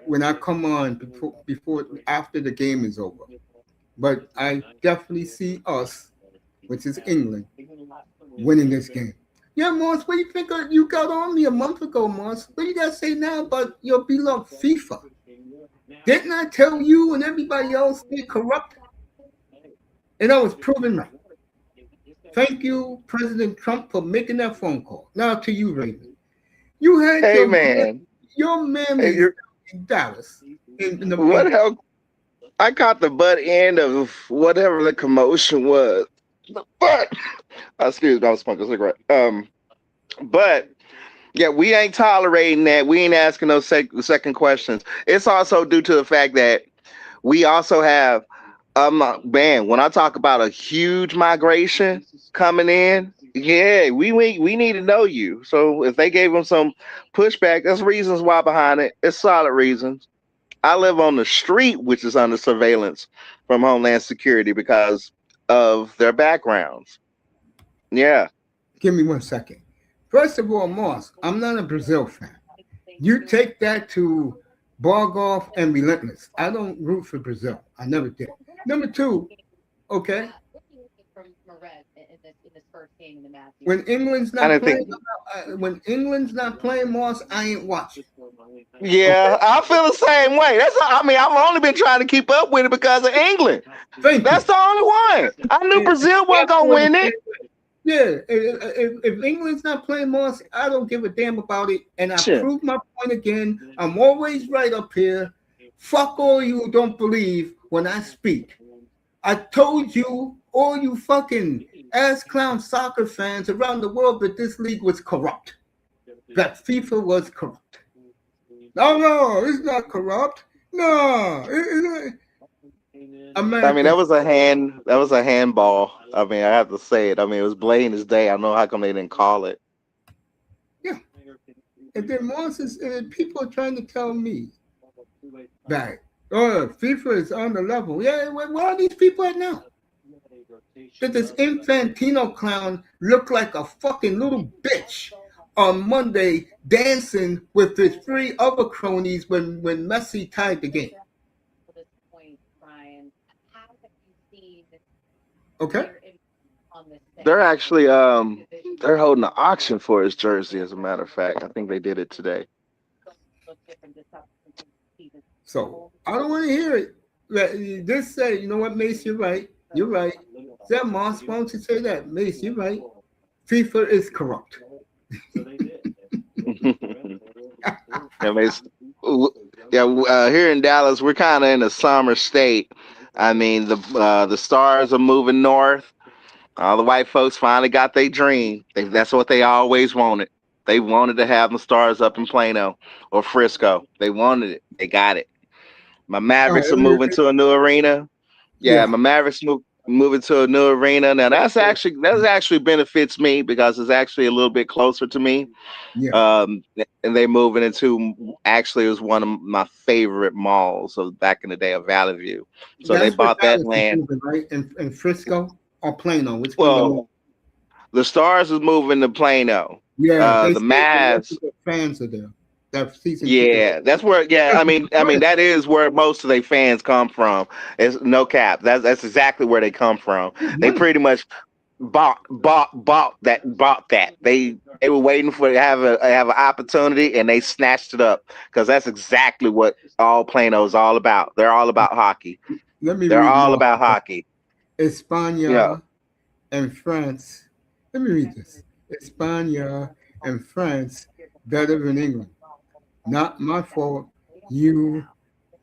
when I come on before after the game is over. But I definitely see us, which is England, winning this game. Yeah, Moss, what do you think you got on me a month ago, Moss? What do you got to say now about your beloved FIFA? Didn't I tell you and everybody else they're corrupt? And I was proven right. Thank you, President Trump, for making that phone call. Now to you, Raven. You had Hey, man. your mammies in Dallas. What hell? I caught the butt end of whatever the commotion was. But excuse me, I was smoking a cigarette. But yeah, we ain't tolerating that. We ain't asking those second questions. It's also due to the fact that we also have man, when I talk about a huge migration coming in, yeah, we need to know you. So if they gave them some pushback, there's reasons why behind it. It's solid reasons. I live on the street, which is under surveillance from Homeland Security because of their backgrounds. Yeah. Give me 1 second. First of all, Moss, I'm not a Brazil fan. You take that to Bargoff and Relentless. I don't root for Brazil. I never did. Number two, okay. When England's not playing, Moss, I ain't watching. Yeah, okay? I feel the same way. I've only been trying to keep up with it because of England. That's the only one. I knew Brazil wasn't gonna win it. Yeah, if England's not playing, Moss, I don't give a damn about it. And I proved my point again. I'm always right up here. Fuck all you who don't believe when I speak. I told you, all you fucking ass clown soccer fans around the world, that this league was corrupt. That FIFA was corrupt. No, it's not corrupt. No. That was a handball. I have to say it. It was blatant as day. I know how come they didn't call it. Yeah. And then people are trying to tell me that FIFA is on the level. Yeah, where are these people at now? Did this Infantino clown look like a fucking little bitch on Monday dancing with his 3 other cronies when Messi tied the game? Okay. They're actually they're holding an auction for his jersey, as a matter of fact. I think they did it today. So I don't want to hear it. Just say, you know what, Mace, you're right. You're right. Is that Moss? Why don't you say that? Mace, you're right. FIFA is corrupt. Here in Dallas, we're kind of in a summer state. The stars are moving north. All the white folks finally got their dream. That's what they always wanted. They wanted to have the stars up in Plano or Frisco. They wanted it. They got it. My Mavericks are moving to a new arena. Yeah. My Mavericks moving to a new arena. Now that actually benefits me because it's actually a little bit closer to me. Yeah. And they moving into it was one of my favorite malls of back in the day of Valley View. So they bought that land. Moving, right? In Frisco or Plano? Which The Stars is moving to Plano. Yeah, they The say most Mavs. of the fans are there. That season ticket. Yeah, that's where. Yeah, I mean, that is where most of their fans come from. It's no cap. That's exactly where they come from. They Money. pretty much bought that. They were waiting for to have an opportunity, and they snatched it up because that's exactly what all Plano is all about. They're all about hockey. Let me They're read all more. about hockey. Yeah. España and France. Let me read this. España and France better than England. Not my fault. You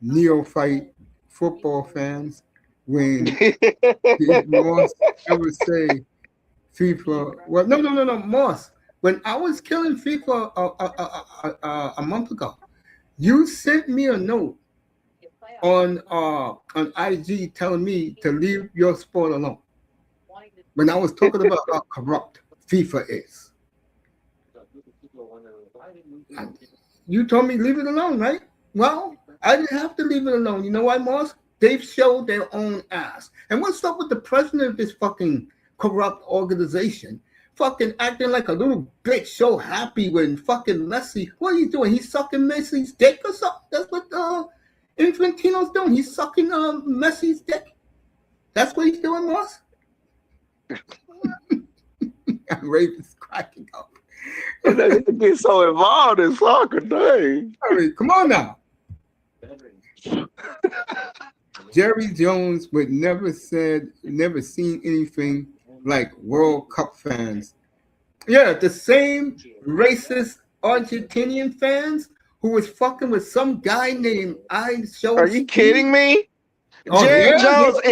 neophyte football fans when did Moss ever say FIFA? Well, no, Moss. When I was killing FIFA a month ago, you sent me a note on IG telling me to leave your sport alone. When I was talking about how corrupt FIFA is, and you told me leave it alone, right? Well, I didn't have to leave it alone. You know why, Moss? They've showed their own ass. And what's up with the president of this fucking corrupt organization? Fucking acting like a little bitch, so happy when fucking Messi. What are you doing? He's sucking Messi's dick or something? That's what Infantino's doing. He's sucking Messi's dick. That's what he's doing, Moss. Raven's cracking up. They get so involved in soccer, dang. I mean, come on now. Jerry Jones would never seen anything like World Cup fans. Yeah, the same racist Argentinian fans who was fucking with some guy named I Show. Are you kidding me? Oh, Jerry Jones Yeah.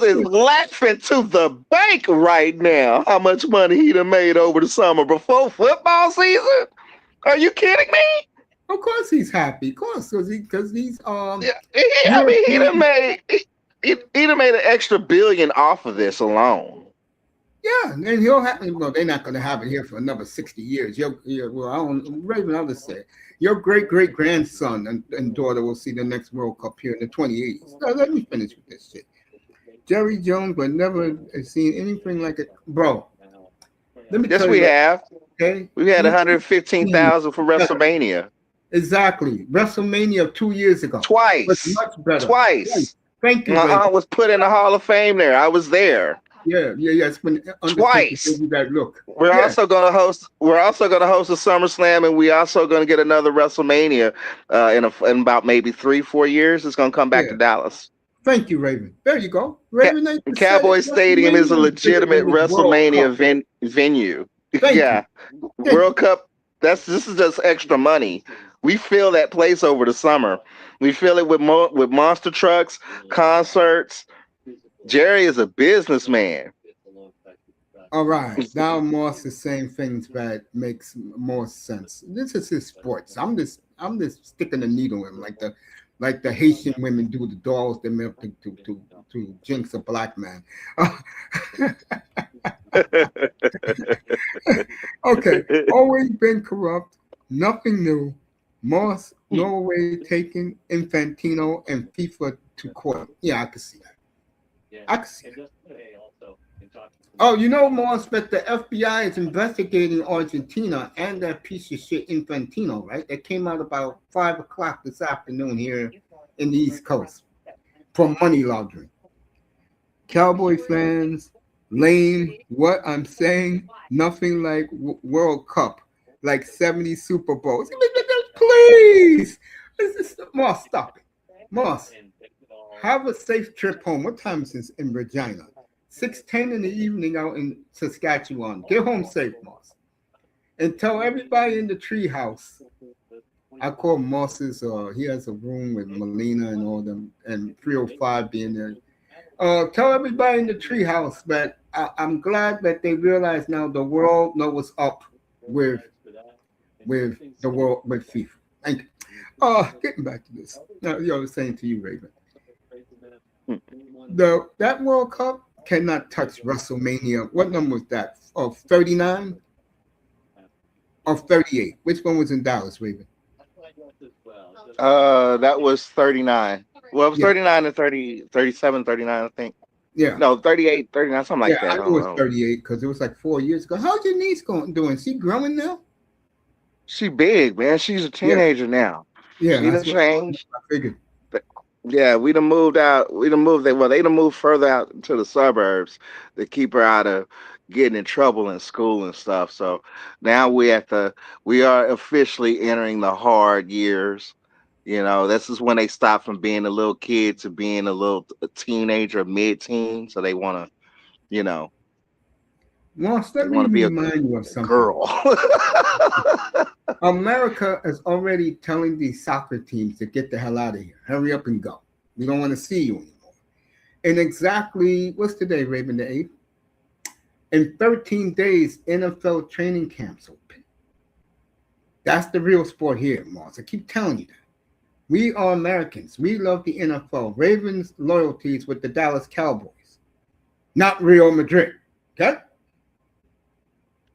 is laughing to the bank right now. How much money he done made over the summer before football season? Are you kidding me? Of course he's happy. Of course, because he's Yeah, I mean, he done made an extra billion off of this alone. Yeah, and he'll have. Well, they're not going to have it here for another 60 years. Well, I don't. Raven, I'll just say, your great grandson and daughter will see the next World Cup here in the 2080s. Now, let me finish with this shit. Jerry Jones would never have seen anything like it, bro. Let me Yes, tell we you, have. okay? We had 115,000 for WrestleMania. Exactly. WrestleMania 2 years ago. Twice. Was much better. Twice. Thank you. My aunt was put in the Hall of Fame there. I was there. Yeah. It's when Twice. Gave you that look. We're also gonna host a SummerSlam, and we also gonna get another WrestleMania in about maybe 3-4 years. It's gonna come back to Dallas. Thank you, Raven. There you go. Raven. Cowboy Stadium is a legitimate WrestleMania venue. Yeah, World Cup. This is just extra money. We fill that place over the summer. We fill it with monster trucks, concerts. Jerry is a businessman. All right, now Moss is saying things that makes more sense. This is his sports. I'm just sticking a needle in like the Haitian women do the dolls they make to jinx a black man. Okay, always been corrupt, nothing new. Moss, Norway taking Infantino and FIFA to court. Yeah, I can see that. I can see that. Oh, you know, Moss, that the FBI is investigating Argentina and that piece of shit Infantino, right? That came out about 5 o'clock this afternoon here in the East Coast for money laundering. Cowboy fans, lame. What I'm saying, nothing like World Cup, like 70 Super Bowls. Please, Moss, stop it. Moss, have a safe trip home. What time is this in Regina? 6:10 in the evening out in Saskatchewan. Get home safe, Moss. And tell everybody in the treehouse. I call Moss's, he has a room with Melina and all them, and 305 being there. Tell everybody in the treehouse that I'm glad that they realize now the world knows what's up with the world, with FIFA. Thank you. Getting back to this. Now, I was saying to you, Raven. That World Cup cannot touch WrestleMania. What number was that? 39 or 38? Which one was in Dallas, Raven? That was 39. Well, it was 39 and 30, 37, 39, I think. Yeah. No, 38, 39, something Yeah, like that. I I knew don't it was know. 38 because it was like 4 years ago. How's your niece doing? Is she growing now? She big, man. She's a Yeah, teenager now. yeah, She done that's what changed. I figured. But, yeah, we done moved out. We done moved. Well, they done moved further out to the suburbs to keep her out of getting in trouble in school and stuff. So now we are officially entering the hard years. This is when they stop from being a little kid to being a teenager, mid-teen. So they want to, you know, Ross, they let want me to be remind you of a something. girl. America is already telling these soccer teams to get the hell out of here. Hurry up and go. We don't want to see you anymore. And exactly, what's today, Raven the 8th? In 13 days, NFL training camps open. That's the real sport here, Moss. I keep telling you that. We are Americans. We love the NFL. Ravens' loyalties with the Dallas Cowboys, not Real Madrid. Okay?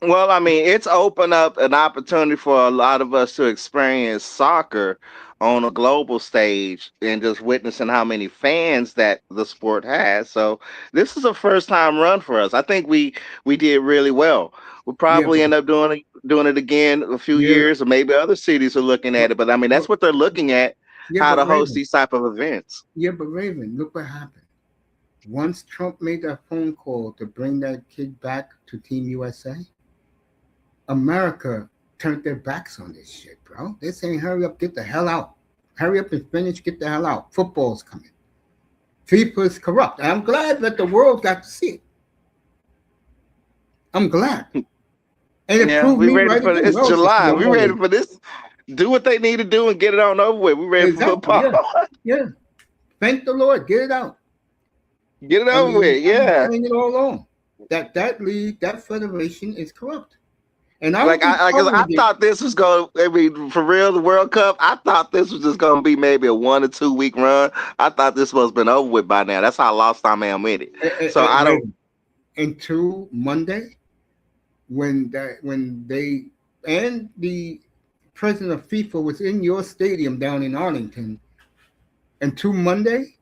Well, I mean, it's opened up an opportunity for a lot of us to experience soccer on a global stage and just witnessing how many fans that the sport has. So this is a first time run for us. I think we did really well. We'll Yeah, probably but end up doing it again a few yeah, years, or maybe other cities are looking but, at it. But I mean, but that's what they're looking at, yeah, how but to host Raven. these type of events. Yeah, but Raven, look what happened. Once Trump made that phone call to bring that kid back to Team USA, America turned their backs on this shit, bro. They're saying, hurry up, get the hell out. Hurry up and finish, get the hell out. Football's coming. FIFA is corrupt. And I'm glad that the world got to see it. I'm glad. And it Yeah, proved we me ready right for again. this. It's Well, it's July. We ready Norway. for this. Do what they need to do and get it on over with. We ready for Exactly, football. yeah. Yeah. Thank the Lord. Get it out. Get it I over mean, with. I've been Yeah. saying it all along. That league, that federation is corrupt. And I will Like be I covering it. thought this was going. I mean, for real, the World Cup. I thought this was just going to be maybe a 1 or 2 week run. I thought this was been over with by now. That's how lost I am with it. So I don't. Wait, until Monday, when they and the president of FIFA was in your stadium down in Arlington, until Monday,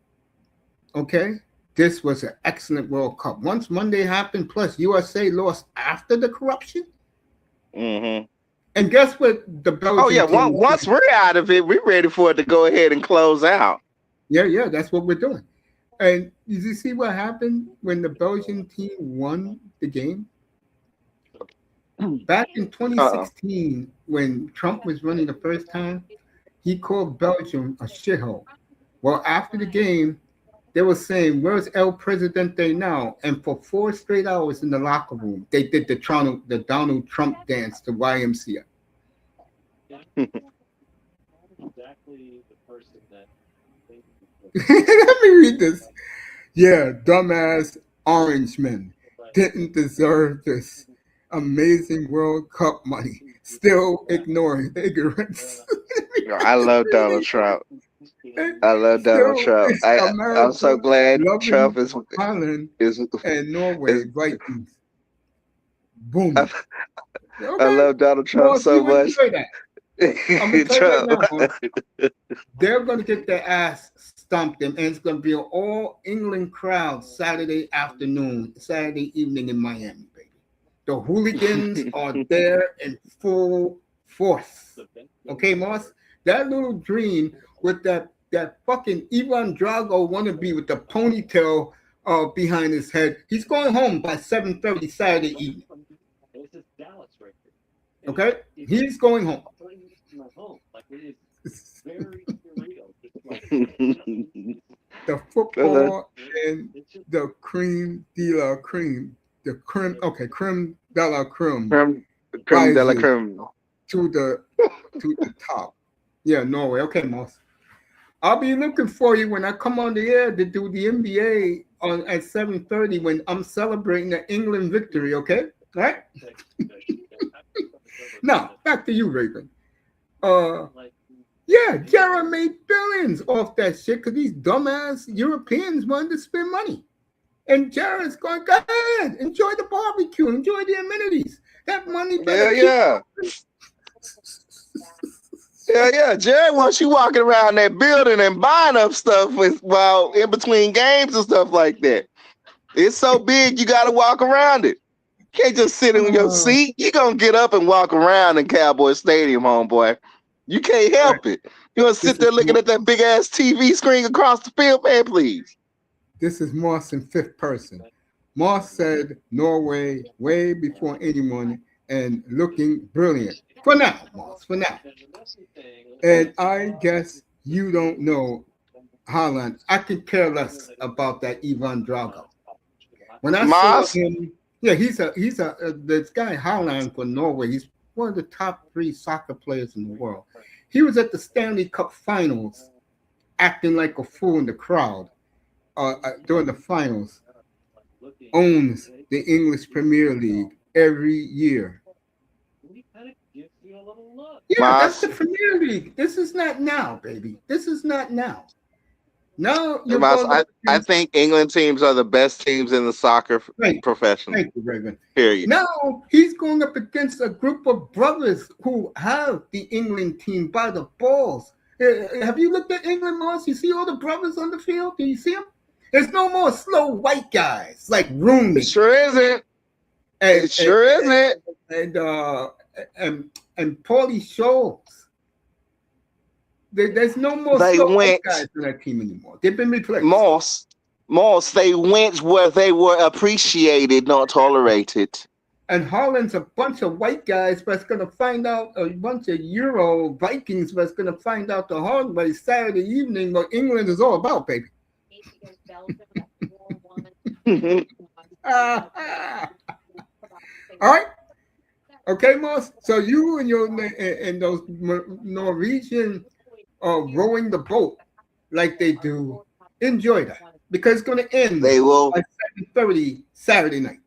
okay, this was an excellent World Cup. Once Monday happened, plus USA lost after the corruption, Hmm. and guess what? The Oh yeah. Belgian team. Once we're out of it, we're ready for it to go ahead and close out. Yeah, yeah, that's what we're doing. And you see what happened when the Belgian team won the game? Back in Uh. 2016, when Trump was running the first time, he called Belgium a shithole. Well, after the game, they were saying, "Where's El Presidente now?" And for 4 straight hours in the locker room, they did the Donald Trump dance to YMCA. Let me read this. Yeah, dumbass orange men didn't deserve this amazing World Cup money. Still ignoring ignorance. I love Donald Trump. I love Donald Still, Trump. it's I'm so America glad Trump loving Holland is and Norway is. Vikings. Boom. I, I Okay, love Donald Trump Moss, so you much. enjoy that. I'm gonna tell you right Trump. now, Moss, they're gonna get their ass stomped, and it's gonna be an all England crowd Saturday afternoon, Saturday evening in Miami, baby. The hooligans are there in full force. Okay, Moss? That little dream with that fucking Ivan Drago wannabe with the ponytail behind his head, he's going home by 7:30 Saturday evening. Okay? He's going home. The football and the cream de la cream, the creme de la creme creme, creme de la rises creme. to the top. Yeah, Norway. Okay, Moss. I'll be looking for you when I come on the air to do the NBA on at 7:30 when I'm celebrating the England victory. Okay, all right. Now back to you, Raven. Uh, yeah, Jared made billions off that shit because these dumbass Europeans wanted to spend money. And Jared's going, go ahead, enjoy the barbecue, enjoy the amenities. That money better Yeah, keep. yeah. Jared wants you walking around that building and buying up stuff while in between games and stuff like that. It's so big, you got to walk around it. You can't just sit in your seat. You're going to get up and walk around in Cowboy Stadium, homeboy. You can't help it. You're going to sit there looking at that big-ass TV screen across the field, man, please. This is Moss in fifth person. Moss said Norway way before anyone and looking brilliant. For now, Moss, for now. And I guess you don't know Holland. I could care less about that Ivan Drago. When I saw him, yeah, he's this guy Holland for Norway. He's one of the top 3 soccer players in the world. He was at the Stanley Cup Finals, acting like a fool in the crowd during the finals. Owns the English Premier League every year. Yeah, that's the Premier League. This is not now, baby. This is not now. No, I think England teams are the best teams in the soccer profession. Thank you, Raven. Period. Now he's going up against a group of brothers who have the England team by the balls. Have you looked at England, Moss? You see all the brothers on the field? Do you see them? There's no more slow white guys like Rooney. It sure isn't. It sure isn't. And Paulie Scholes. There's no more slow white guys in that team anymore. They've been replaced. Moss, they went where they were appreciated, not tolerated. And Holland's a bunch of white guys that's going to find out, a bunch of Euro Vikings that's going to find out the hard way Saturday evening what England is all about, baby. All right. Okay, Moss. So you and those Norwegian rowing the boat like they do, enjoy that because it's going to end. They will by 7:30 Saturday night.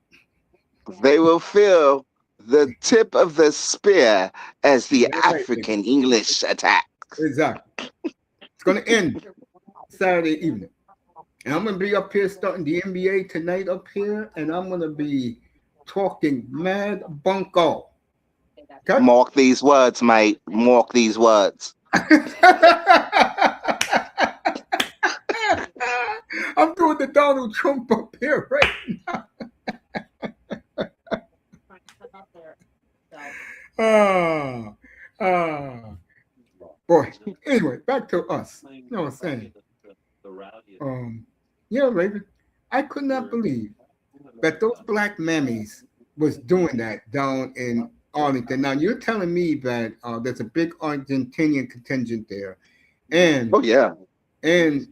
They will feel the tip of the spear as the African English attack. Exactly. It's going to end Saturday evening. And I'm going to be up here starting the NBA tonight up here, and I'm going to be talking mad bunko. Okay? Mark these words, mate. Mark these words. I'm doing the Donald Trump up here right now. Boy. Anyway, back to us. You know what I'm saying? Yeah, Raven, I could not believe that those black mammies was doing that down in Arlington. Now you're telling me that there's a big Argentinian contingent there, and and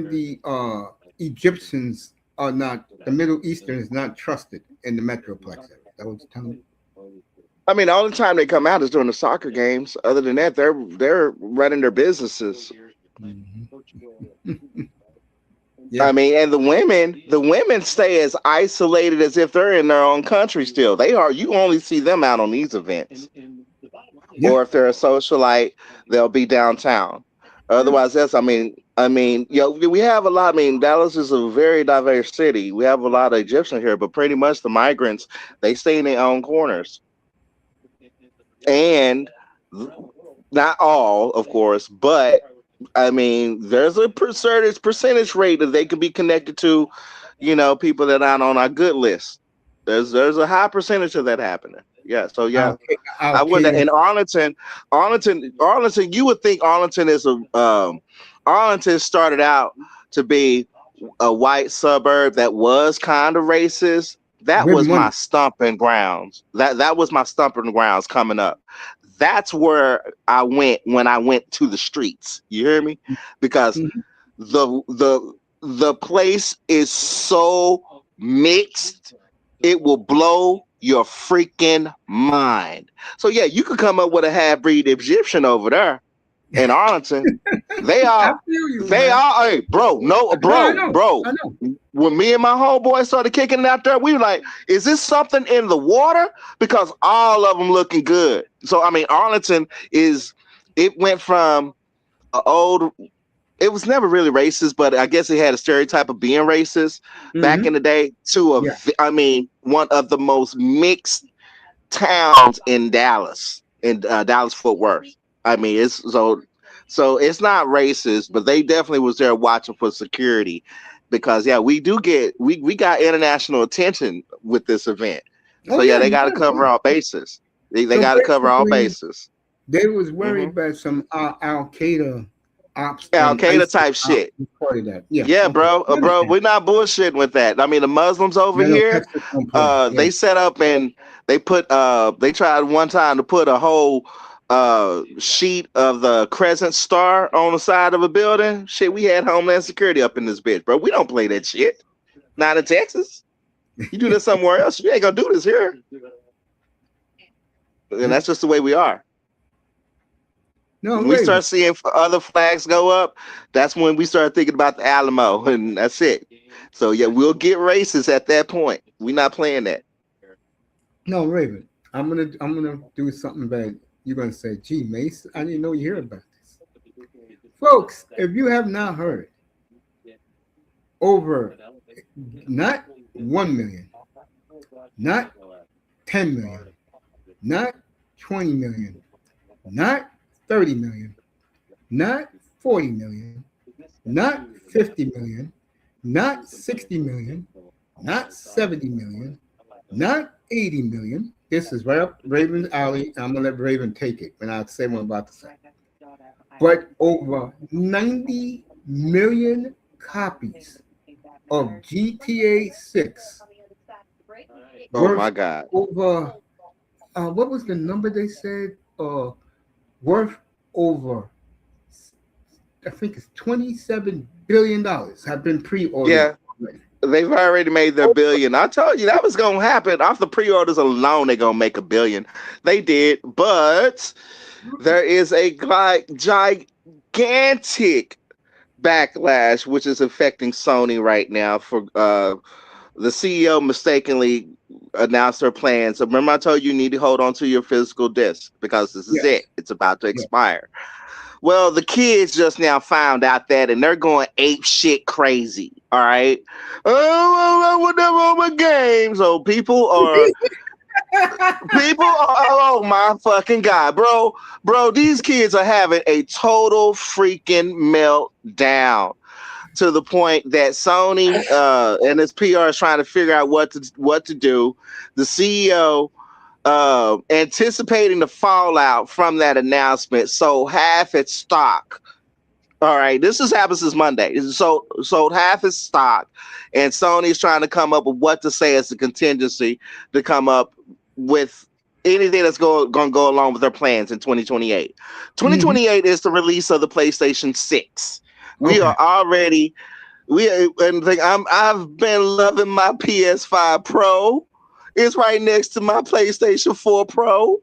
the Egyptians are not, the Middle Eastern is not trusted in the Metroplex area. That was telling me. I mean, all the time they come out is during the soccer games. Other than that, they're running their businesses. Mm-hmm. Yeah. I mean, and the women stay as isolated as if they're in their own country still. They are. You only see them out on these events. Yeah. Or if they're a socialite, they'll be downtown. Otherwise, we have a lot. I mean, Dallas is a very diverse city. We have a lot of Egyptians here, but pretty much the migrants, they stay in their own corners. And not all, of course, but I mean, there's a percentage rate that they can be connected to, people that aren't on our good list. There's a high percentage of that happening. Yeah. So yeah, I would. In Arlington, you would think Arlington is Arlington started out to be a white suburb that was kind of racist. That was my stomping grounds. That was my stomping grounds coming up. That's where I went when I went to the streets. You hear me? Because the place is so mixed, it will blow your freaking mind. So yeah, you could come up with a half-breed Egyptian over there in Arlington. They are. Hey, bro. When me and my homeboy started kicking it out there, we were like, "Is this something in the water?" Because all of them looking good. So I mean, Arlington it went from it was never really racist, but I guess it had a stereotype of being racist back in the day to one of the most mixed towns in Dallas, Dallas-Fort Worth. I mean, it's so it's not racist, but they definitely was there watching for security. because we got international attention with this event. So Oh yeah, they got to yeah, cover yeah. all bases. They So got to cover all basically, bases. they was worried Hmm. about some Al Qaeda ops Al and Qaeda ISIS type ops shit. part of that. Yeah, Yeah, okay. bro, I understand. we're not bullshitting with that. I mean, the Muslims over Yeah, no, here, Texas don't play. Yeah. they set up and they tried one time to put a whole sheet of the crescent star on the side of a building. Shit, we had Homeland Security up in this bitch, bro. We don't play that shit. Not in Texas. You do this somewhere else. You ain't gonna do this here. And that's just the way we are. No, When we Raven. start seeing other flags go up, that's when we start thinking about the Alamo, and that's it. So we'll get racist at that point. We're not playing that. No, Raven. I'm gonna do something bad. You're gonna say, "Gee, Mace, I didn't know you heard about this." Folks, if you have not heard, over not 1 million, not 10 million, not 20 million, not 30 million, not 40 million, not 50 million, not 60 million, not 70 million, not 80 million. This is right up Raven's alley. I'm gonna let Raven take it when I say what I'm about to say. But over 90 million copies of GTA 6 Oh my worth God. over what was the number they said? Worth over I think it's $27 billion have been pre-ordered. Yeah, they've already made their billion. I told you that was gonna happen. Off the pre-orders alone, they're gonna make a billion. They did, but there is a gigantic backlash which is affecting Sony right now for the CEO mistakenly announced her plans. So remember I told you need to hold on to your physical disc because this is it. Yes, It's about to yes. expire. Well, the kids just now found out that and they're going ape shit crazy. All right. Oh, whatever on my game. So oh my fucking God, bro, these kids are having a total freaking meltdown to the point that Sony and its PR is trying to figure out what to do. The CEO anticipating the fallout from that announcement sold half its stock. All right, this has happened since Monday. Sold half its stock, and Sony's trying to come up with what to say as a contingency to come up with anything that's going to go along with their plans in 2028. Hmm. 2028 is the release of the PlayStation 6. We Okay. are already I've been loving my PS5 Pro. It's right next to my PlayStation 4 Pro.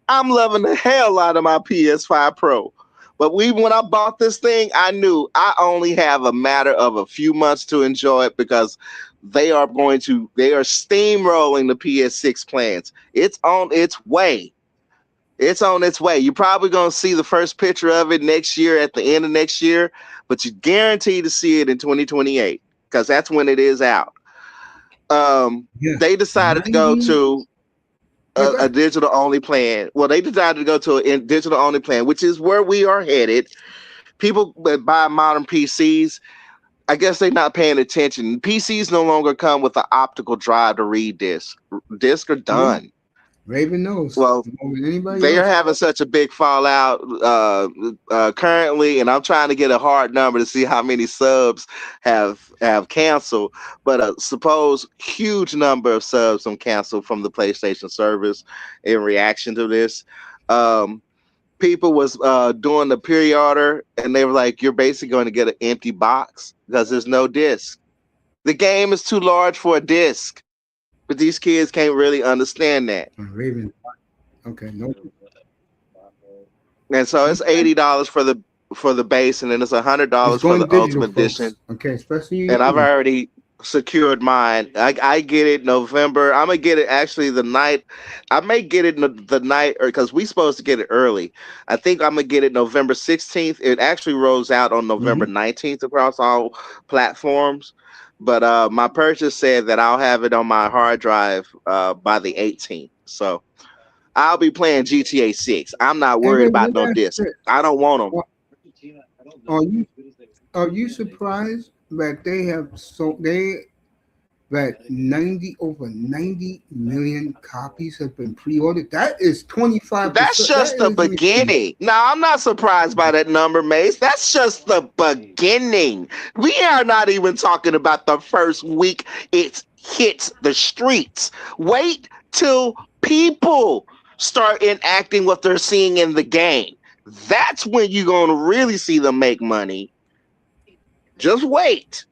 I'm loving the hell out of my PS5 Pro. But when I bought this thing, I knew I only have a matter of a few months to enjoy it because they are steamrolling the PS6 plans. It's on its way. It's on its way. You're probably going to see the first picture of it next year at the end of next year, but you're guaranteed to see it in 2028 because that's when it is out. Yeah. They decided to go 90. to Yeah, go a ahead. digital only plan. Well, they decided to go to a digital only plan, which is where we are headed. People that buy modern PCs, I guess they're not paying attention. PCs no longer come with an optical drive to read disc. Discs are Yeah. done. Raven knows Well, more than anybody they are else. having such a big fallout currently, and I'm trying to get a hard number to see how many subs have canceled. But a supposed huge number of subs have canceled from the PlayStation service in reaction to this. Um, People was doing the pre-order, and they were like, "You're basically going to get an empty box because there's no disc. The game is too large for a disc." But these kids can't really understand that. Raven. Okay. No. And so it's Okay. $80 for the base, and then it's It's $100 for going the digital, ultimate edition. folks. Okay. Especially you And I've young ones. already secured mine. I get it November. I'm gonna get it actually the night. I may get it the night, or because we supposed to get it early. I think I'm gonna get it November 16th. It actually rolls out on November Hmm. 19th across all platforms. But my purchase said that I'll have it on my hard drive by the 18th. So I'll be playing GTA 6. I'm not And worried Raven, about let me no ask you disc. this: I don't want them. Are are you are you surprised? but they have that 90 million copies have been pre-ordered. That is That's 25%. That just the isn't even. beginning. Now, I'm not surprised by that number, Mace. That's just the beginning. We are not even talking about the first week it hits the streets. Wait till people start enacting what they're seeing in the game. That's when you're going to really see them make money. Just wait.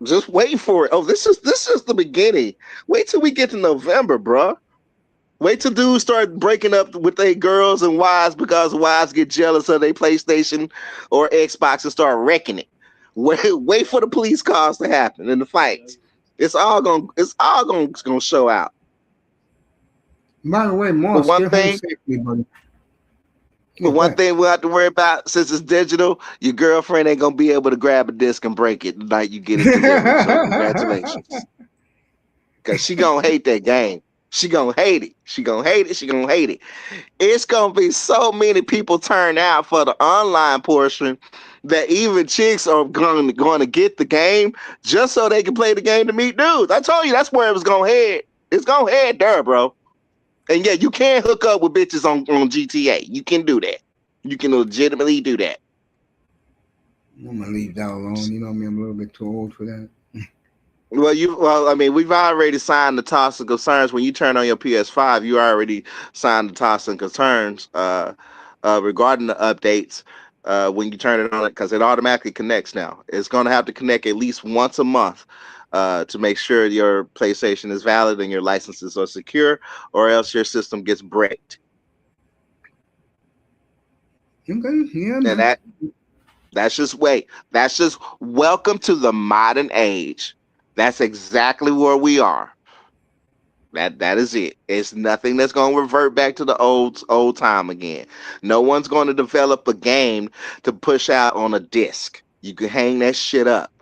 Just wait for it. Oh, this is the beginning. Wait till we get to November, bruh. Wait till dudes start breaking up with their girls and wives because wives get jealous of their PlayStation or Xbox and start wrecking it. Wait for the police calls to happen and the fights. It's all gonna show out. By the way, But Moss, one get home thing, safely, buddy. but Yeah, go one ahead. thing we'll have to worry about since it's digital, your girlfriend ain't gonna be able to grab a disc and break it the night you get it delivered. So congratulations. Cause she gonna hate that game. She gonna hate it. She gonna hate it. She gonna hate it. It's gonna be so many people turn out for the online portion that even chicks are going to get the game just so they can play the game to meet dudes. I told you that's where it was gonna head. It's gonna head there, bro. And yeah, you can hook up with bitches on GTA. You can do that. You can legitimately do that. I'm gonna leave that alone. You know me, I'm a little bit too old for that. Well, I mean, we've already signed the toss and concerns. When you turn on your PS5, you already signed the toss and concerns regarding the updates. When you turn it on, because it automatically connects now. It's going to have to connect at least once a month to make sure your PlayStation is valid and your licenses are secure, or else your system gets bricked. Okay, yeah, And man. that's just wait. That's just welcome to the modern age. That's exactly where we are. That is it. It's nothing that's going to revert back to the old time again. No one's going to develop a game to push out on a disc. You can hang that shit up.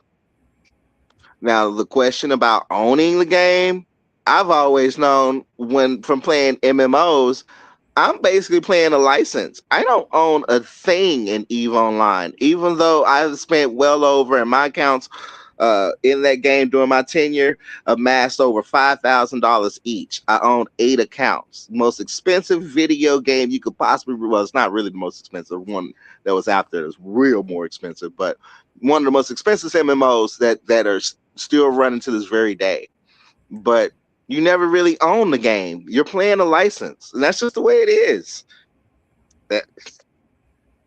Now the question about owning the game, I've always known when from playing MMOs, I'm basically playing a license. I don't own a thing in EVE Online, even though I've spent well over in my accounts in that game during my tenure, amassed over $5,000 each. I own 8 accounts. Most expensive video game you could possibly, well, it's not really the most expensive one that was out there. That's real more expensive, but one of the most expensive MMOs that are still running to this very day. But you never really own the game. You're playing a license, and that's just the way it is. That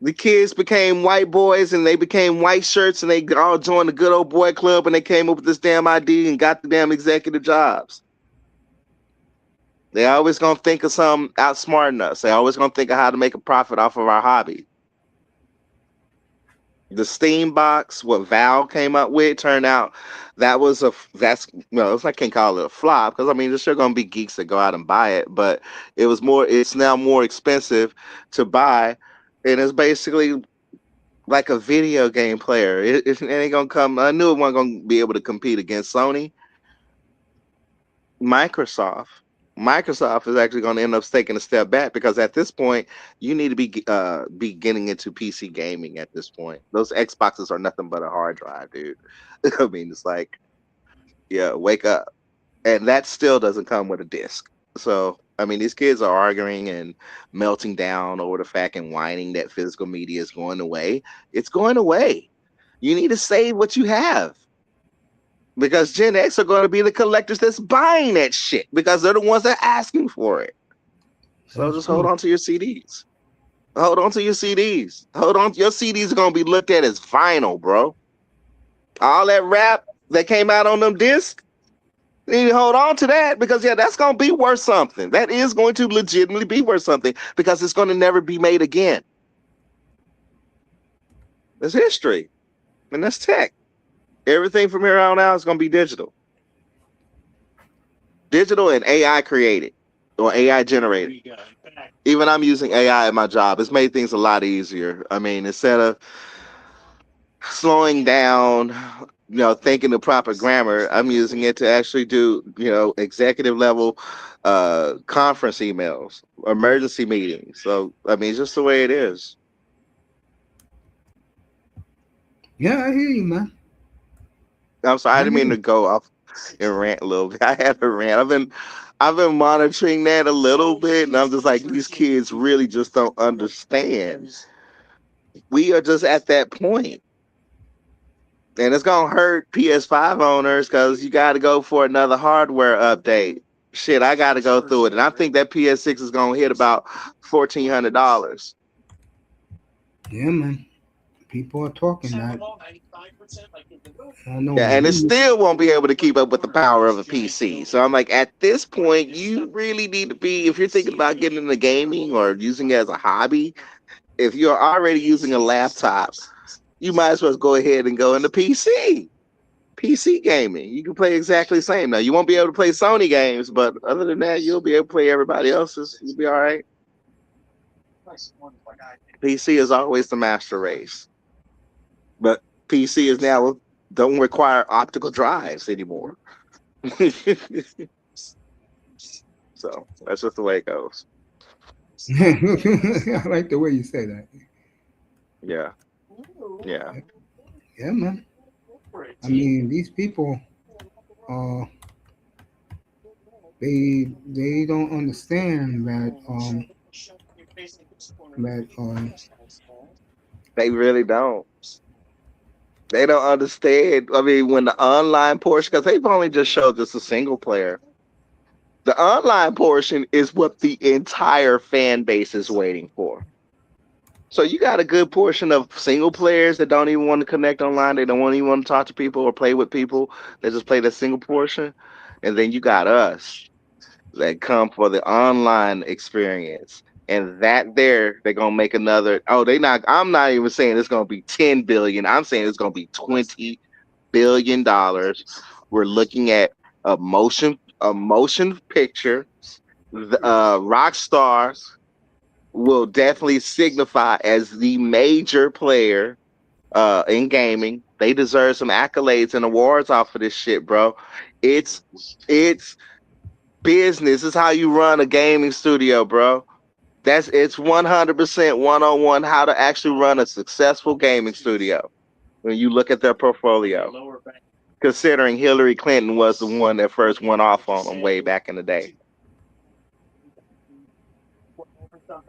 the kids became white boys, and they became white shirts, and they all joined the good old boy club, and they came up with this damn ID and got the damn executive jobs. They always gonna think of something outsmarting us. They always gonna think of how to make a profit off of our hobby. The Steam box, what Valve came up with, turned out that's well, I can't call it a flop because I mean there's sure gonna be geeks that go out and buy it, but it's now more expensive to buy, and it's basically like a video game player. It ain't gonna come. I knew it wasn't gonna be able to compete against Sony. Microsoft. Microsoft is actually going to end up taking a step back because at this point you need to be getting into PC gaming. At this point, those Xboxes are nothing but a hard drive, dude. I mean, it's like, yeah, wake up, and that still doesn't come with a disc. So, I mean, these kids are arguing and melting down over the fact and whining that physical media is going away. It's going away. You need to save what you have because Gen X are going to be the collectors that's buying that shit because they're the ones that are asking for it. So That's just hold true. on to your CDs. Hold on to your CDs. Hold on. Your CDs are going to be looked at as vinyl, bro. All that rap that came out on them discs, you need to hold on to that because, yeah, that's going to be worth something. That is going to legitimately be worth something because it's going to never be made again. It's history, and that's tech. Everything from here on out is going to be digital. Digital and AI created or AI generated. Even I'm using AI in my job. It's made things a lot easier. I mean, instead of slowing down, thinking the proper grammar, I'm using it to actually do, executive level conference emails, emergency meetings. So, I mean, just the way it is. Yeah, I hear you, man. I'm sorry, I I didn't mean to do. go off and rant a little bit. I had a rant. I've been monitoring that a little bit, and I'm just like, these kids really just don't understand. We are just at that point, and it's gonna hurt PS5 owners because you got to go for another hardware update. Shit, I got to go through it, and I think that PS6 is gonna hit about $1,400. Yeah, man. People are talking that. I know Yeah, when and it we. still won't be able to keep up with the power of a PC. So I'm like, at this point, you really need to be, if you're thinking about getting into gaming or using it as a hobby, if you're already using a laptop, you might as well go ahead and go into PC. PC gaming. You can play exactly the same. Now, you won't be able to play Sony games, but other than that, you'll be able to play everybody else's. You'll be all right. PC is always the master race. But PC is now don't require optical drives anymore. So that's just the way it goes. I like the way you say that. Yeah, yeah. Yeah, man. I mean, these people, uh, they don't understand that They really don't. They don't understand. I mean, when the online portion, because they've only just showed just a single player. The online portion is what the entire fan base is waiting for. So you got a good portion of single players that don't even want to connect online. They don't even want to talk to people or play with people. They just play the single portion. And then you got us that come for the online experience. And that there, they're gonna make another. Oh, they not. I'm not even saying it's gonna be 10 billion. I'm saying it's gonna be $20 billion. We're looking at a motion picture. The rock stars will definitely signify as the major player in gaming. They deserve some accolades and awards off of this shit, bro. It's business. It's how you run a gaming studio, bro. It's 100% one-on-one how to actually run a successful gaming studio when you look at their portfolio. Considering Hillary Clinton was the one that first went off on them way back in the day.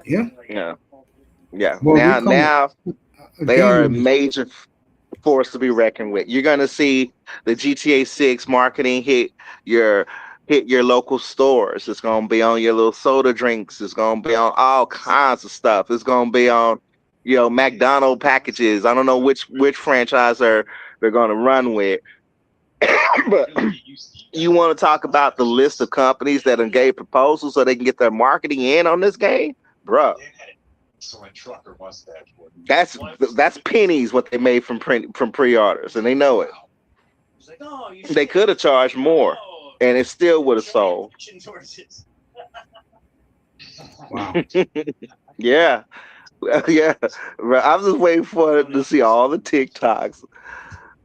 yeah. Yeah, yeah. Well, we come Now they are a gaming. major force to be reckoned with. You're gonna see the GTA 6 marketing your hit your local stores. It's gonna be on your little soda drinks. It's gonna be on all kinds of stuff. It's gonna be on McDonald packages. I don't know which franchise they're gonna run with, but you want to talk about the list of companies that have gave proposals so they can get their marketing in on this game, bro. That's pennies what they made from pre-orders, and they know it. They could have charged more, and it still would have sold. Wow. Yeah, yeah. Bro, I'm just waiting for to see all the TikToks.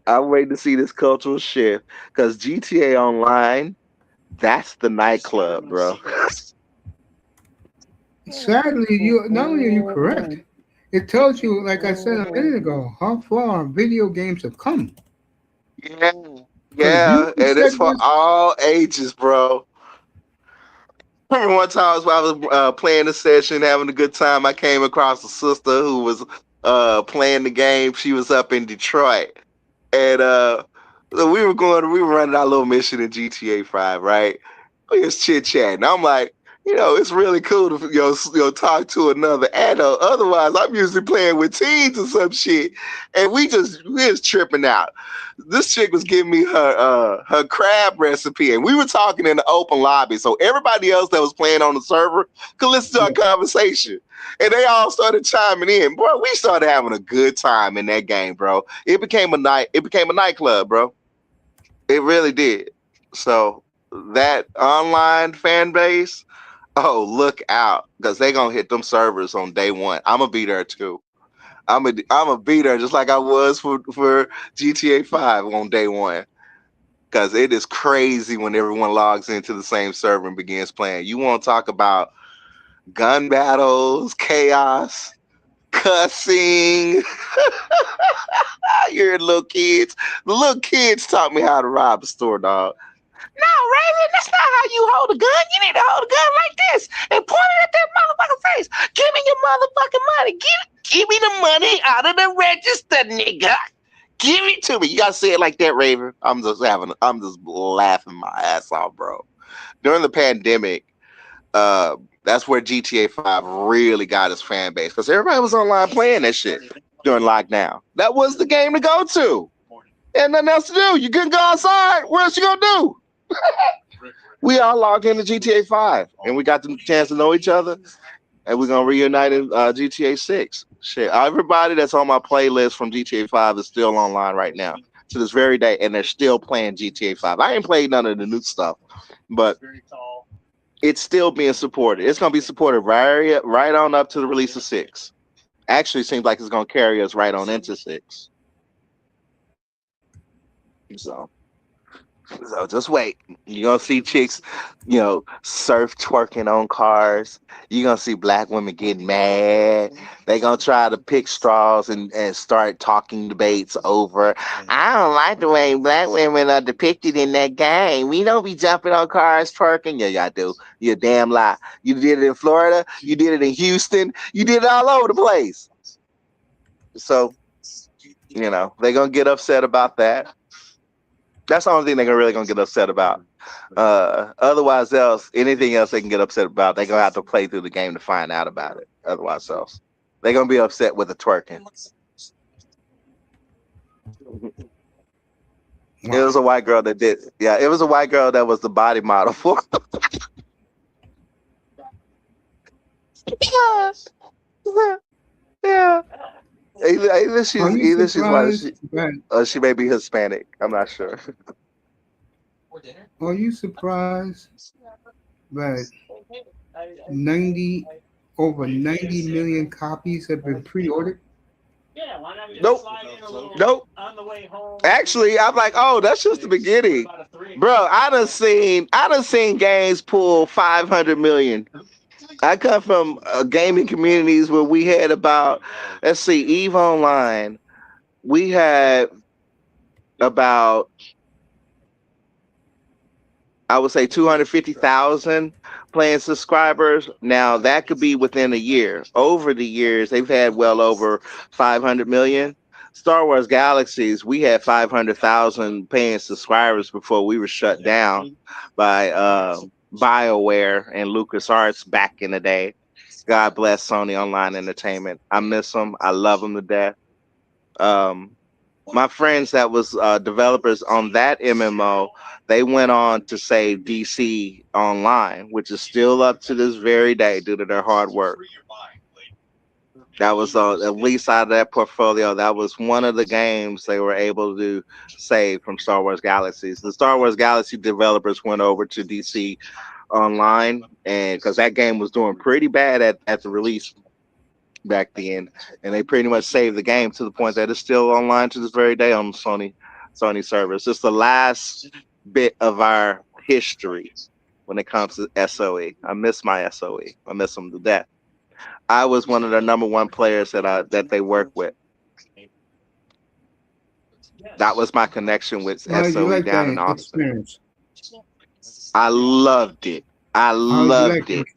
I'm waiting to see this cultural shift because GTA Online, that's the nightclub, bro. Sadly, you not only are you correct, it tells you, like I said a minute ago, how far video games have come. Yeah, Because yeah, beauty and it's for segments, all ages, bro. Remember one time I was playing a session, having a good time. I came across a sister who was playing the game. She was up in Detroit, and so we were running our little mission in GTA 5, right? We was chit chatting. I'm like, it's really cool to talk to another adult. Otherwise, I'm usually playing with teens or some shit, and we was tripping out. This chick was giving me her crab recipe, and we were talking in the open lobby, so everybody else that was playing on the server could listen to our conversation, and they all started chiming in. Bro, we started having a good time in that game, bro. It became a nightclub, bro. It really did. So that online fan base, oh, look out, because they gonna hit them servers on day one. I'm gonna be there too. I'm a be there just like I was for GTA 5 on day one. Because it is crazy when everyone logs into the same server and begins playing. You want to talk about gun battles, chaos, cussing. You're little kids. The little kids taught me how to rob a store, dog. No, Raven, that's not how you hold a gun. You need to hold a gun like this and point it at that motherfucking face. Give me your motherfucking money. Give me the money out of the register, nigga. Give it to me. You gotta say it like that, Raven. I'm just laughing my ass off, bro. During the pandemic, that's where GTA 5 really got its fan base because everybody was online playing that shit during lockdown. That was the game to go to. And nothing else to do. You couldn't go outside. What else you gonna do? We all logged into GTA 5 and we got the chance to know each other. And we're gonna reunite in GTA 6. Shit. Everybody that's on my playlist from GTA 5 is still online right now to this very day, and they're still playing GTA 5. I ain't played none of the new stuff, but it's still being supported. It's gonna be supported right on up to the release of 6. Actually, it seems like it's gonna carry us right on into 6. So just wait. You're gonna see chicks, surf twerking on cars. You're gonna see black women getting mad. They gonna try to pick straws and start talking debates over. I don't like the way black women are depicted in that game. We don't be jumping on cars twerking. Yeah, y'all do. You a damn lie. You did it in Florida. You did it in Houston. You did it all over the place. So, they're gonna get upset about that. That's the only thing they're really gonna get upset about. Otherwise, anything else they can get upset about, they're gonna have to play through the game to find out about it. Otherwise, they're gonna be upset with the twerking. Wow. It was a white girl that did. Yeah, it was a white girl that was the body model for. Yeah. Either she's white, or she may be Hispanic. I'm not sure. Are you surprised that over 90 million copies have been pre-ordered? Nope. Actually, I'm like, oh, that's just the beginning, bro. I done seen games pull 500 million. I come from gaming communities where we had about, let's see, EVE Online. We had about, I would say, 250,000 playing subscribers. Now that could be within a year. Over the years, they've had well over 500 million. Star Wars Galaxies, we had 500,000 paying subscribers before we were shut down by BioWare and LucasArts back in the day. God bless Sony Online Entertainment. I miss them. I love them to death. My friends that was developers on that MMO, they went on to save DC Online, which is still up to this very day due to their hard work. That was at least out of that portfolio. That was one of the games they were able to save from Star Wars Galaxies. The Star Wars Galaxy developers went over to DC Online, and because that game was doing pretty bad at the release back then, and they pretty much saved the game to the point that it's still online to this very day on Sony servers. It's the last bit of our history when it comes to SOE. I miss my SOE. I miss them to death. I was one of the number one players that they work with. That was my connection with SOE down in Austin. I loved it. I loved it.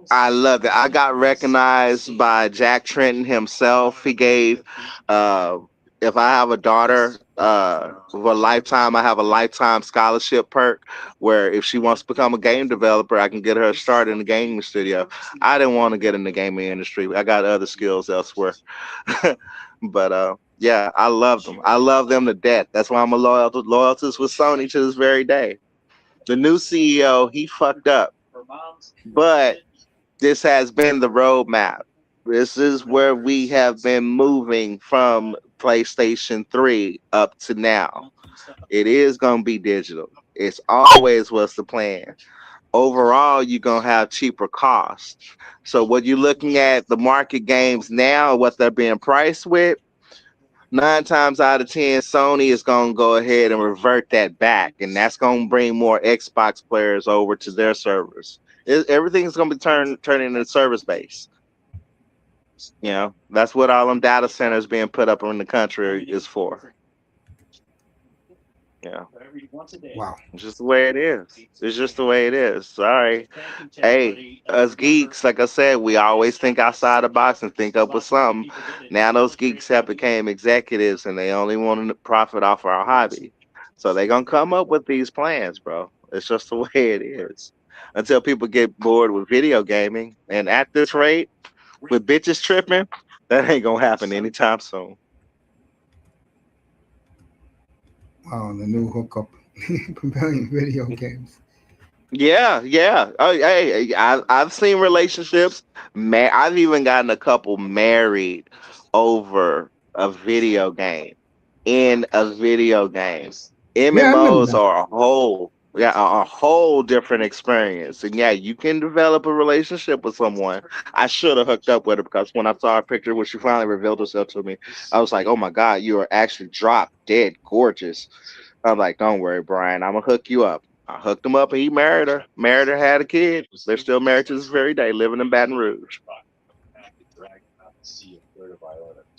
I got recognized by Jack Trenton himself. He gave, if I have a daughter of a lifetime, I have a lifetime scholarship perk where if she wants to become a game developer, I can get her started in the gaming studio. I didn't want to get in the gaming industry. I got other skills elsewhere. But yeah, I love them. I love them to death. That's why I'm a loyalist with Sony to this very day. The new CEO, he fucked up. But this has been the roadmap. This is where we have been moving from PlayStation 3 up to now. It is going to be digital. It's always was the plan. Overall, you're going to have cheaper costs. So what you're looking at, the market games now, what they're being priced with, 9 times out of 10, Sony is going to go ahead and revert that back. And that's going to bring more Xbox players over to their servers. Everything's going to be turning into service base. You know, that's what all them data centers being put up in the country is for. Yeah, Wow. it's just the way it is. It's just the way it is. Sorry. Hey, us geeks, like I said, we always think outside the box and think up with something. Now those geeks have become executives and they only want to profit off our hobby. So they gonna come up with these plans, bro. It's just the way it is. Until people get bored with video gaming. And at this rate, with bitches tripping, that ain't gonna happen anytime soon. Wow, the new hookup compelling video games. Yeah, yeah. Oh, hey, I've seen relationships. I've even gotten a couple married over a video game. In a video game, Yeah, I remember MMOs that. are a whole different experience. And yeah, you can develop a relationship with someone. I should have hooked up with her because when I saw her picture, when she finally revealed herself to me, I was like, "Oh my God, you are actually drop dead gorgeous." I'm like, don't worry, Brian. I'm gonna hook you up. I hooked him up and he married her. Married her, had a kid. They're still married to this very day, living in Baton Rouge.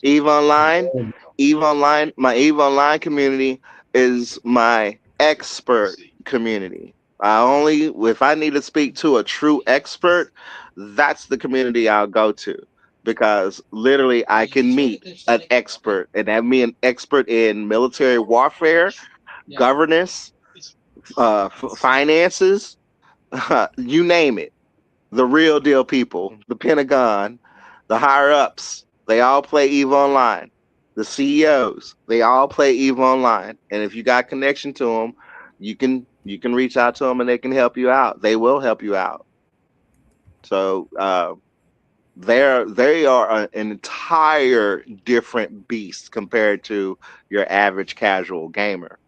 Eve Online, Eve Online, my Eve Online community is my expert community. I only, if I need to speak to a true expert, that's the community I'll go to because literally I can meet an expert, and that means an expert in military warfare, governance, finances, you name it. The real deal people, the Pentagon, the higher ups, they all play Eve Online. The CEOs, they all play Eve Online. And if you got connection to them, you can reach out to them and they can help you out. They will help you out. So they are an entire different beast compared to your average casual gamer.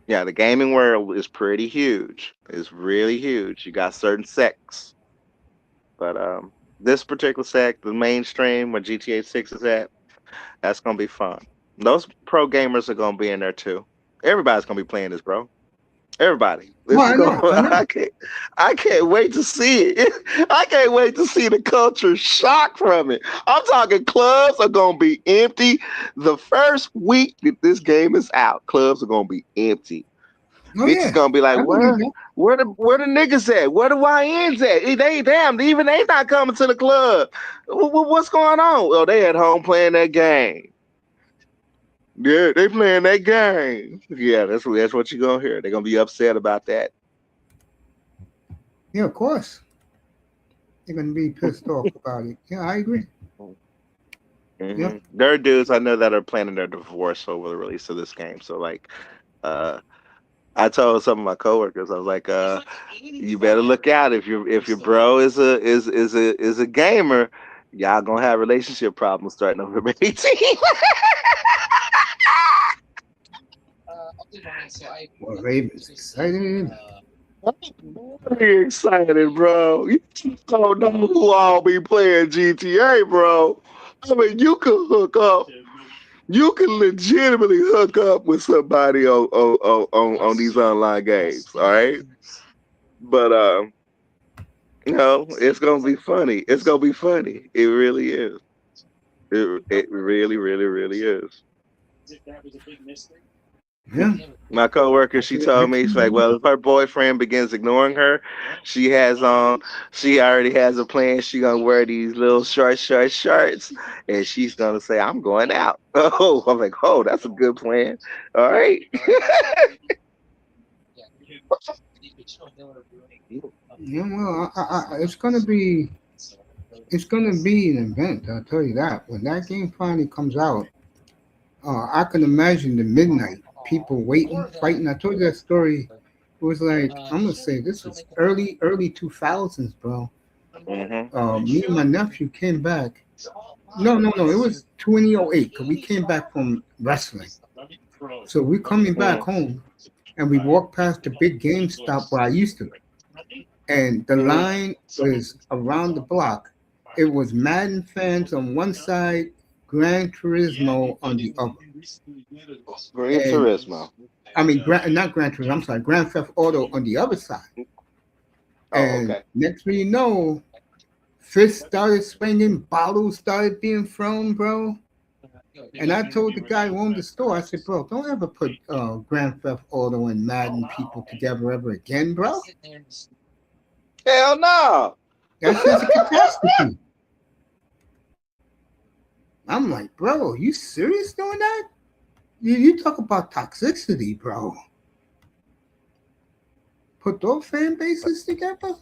Yeah, the gaming world is pretty huge. It's really huge. You got certain sects, but this particular sect, the mainstream where GTA 6 is at, that's gonna be fun. Those pro gamers are gonna be in there too. Everybody's gonna be playing this, bro. Everybody. No, This is I going. know, I know. I can't wait to see it. I can't wait to see the culture shock from it. I'm talking clubs are gonna be empty. The first week that this game is out, clubs are gonna be empty. Oh Bitches yeah, gonna be like, I believe where, that. where the niggas at? Where the YNs at? They damn, even they not coming to the club. What's going on? Well, they at home playing that game. Yeah, they playing that game. Yeah, that's what you're gonna hear. They're gonna be upset about that. Yeah, of course. They're gonna be pissed off about it. Yeah, I agree. Yeah. There are dudes I know that are planning their divorce over the release of this game. So like, uh, I told some of my coworkers, I was like, you better look out if your bro is a gamer, y'all gonna have relationship problems starting November 18th. Well, Ravens excited. I'm very excited, bro. You just don't know who all be playing GTA, bro. I mean, you could hook up. You can legitimately hook up with somebody on these online games, all right? But it's gonna be funny. It's gonna be funny. It really is. It really, really, really is. Yeah. My coworker, she told me, she's like, well, if her boyfriend begins ignoring her, she has she already has a plan. She gonna wear these little short shirts, and she's gonna say, I'm going out. Oh, I'm like, oh, that's a good plan. All right. Yeah. Well, it's gonna be an event. I'll tell you that. When that game finally comes out, I can imagine the midnight people waiting, fighting. I told you that story. It was like I'm gonna say this was early 2000s, bro. Hmm. Me and my nephew came back. No. It was 2008 because we came back from wrestling. So we're coming back home and we walked past the big GameStop where I used to live. And the Hmm. line was around the block. It was Madden fans on one side, Gran Turismo on the other. Gran And Turismo. I mean, not Gran Turismo, I'm sorry, Grand Theft Auto on the other side. Oh, And okay. next thing you know, Fists started swinging, bottles started being thrown, bro. And I told the guy who owned the store, I said, bro, don't ever put Grand Theft Auto and Madden people together ever again, bro. Hell no. That's just a catastrophe. I'm like, bro, you serious doing that? You talk about toxicity, bro. Put those fan bases together?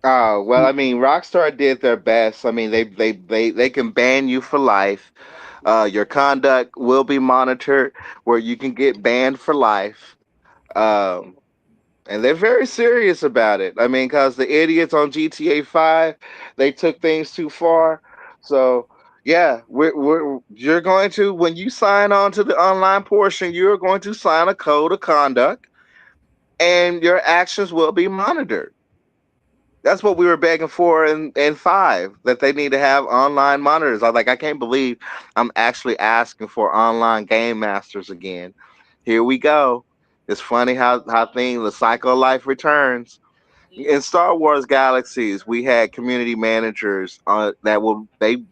Oh well, I mean, Rockstar did their best. I mean, they can ban you for life. Your conduct will be monitored, where you can get banned for life. Um, and they're very serious about it. I mean, because the idiots on GTA 5, they took things too far. So yeah, you're going to, when you sign on to the online portion, you're going to sign a code of conduct, and your actions will be monitored. That's what we were begging for in five, that they need to have online monitors. I like, I can't believe I'm actually asking for online game masters again. Here we go. It's funny how the cycle of life returns. In Star Wars Galaxies, we had community managers they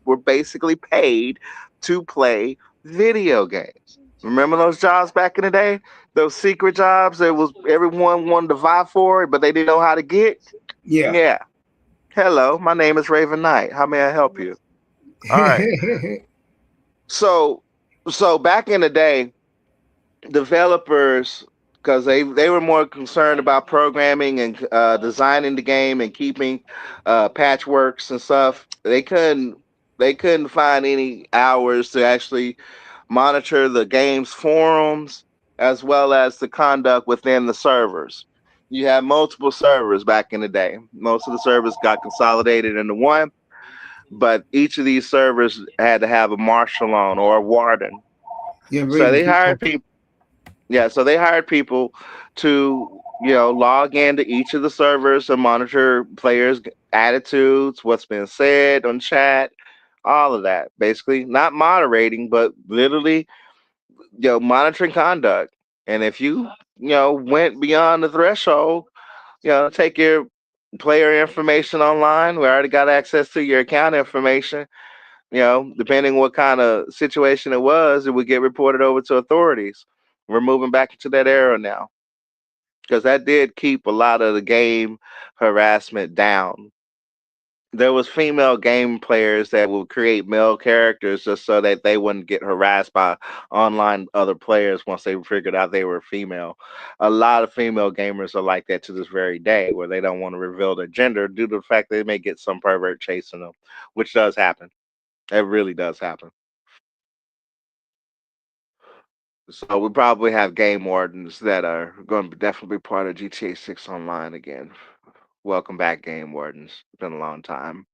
were basically paid to play video games. Remember those jobs back in the day? Those secret jobs that was everyone wanted to vie for it, but they didn't know how to get. Yeah. Yeah. Hello, my name is Raven Knight. How may I help you? All right. So back in the day, developers, because they were more concerned about programming and designing the game and keeping patchworks and stuff. They couldn't find any hours to actually monitor the game's forums as well as the conduct within the servers. You had multiple servers back in the day. Most of the servers got consolidated into one, but each of these servers had to have a marshal on or a warden. Yeah, So Raven, they keep hired talking. people. Yeah, so they hired people to, log into each of the servers and monitor players' attitudes, what's been said on chat, all of that. Basically, not moderating, but literally, monitoring conduct. And if went beyond the threshold, take your player information online. We already got access to your account information. Depending what kind of situation it was, it would get reported over to authorities. We're moving back into that era now, because that did keep a lot of the game harassment down. There was female game players that would create male characters just so that they wouldn't get harassed by online other players once they figured out they were female. A lot of female gamers are like that to this very day, where they don't want to reveal their gender due to the fact they may get some pervert chasing them, which does happen. It really does happen. So we probably have game wardens that are going to definitely be part of GTA 6 Online again. Welcome back, game wardens. It's been a long time.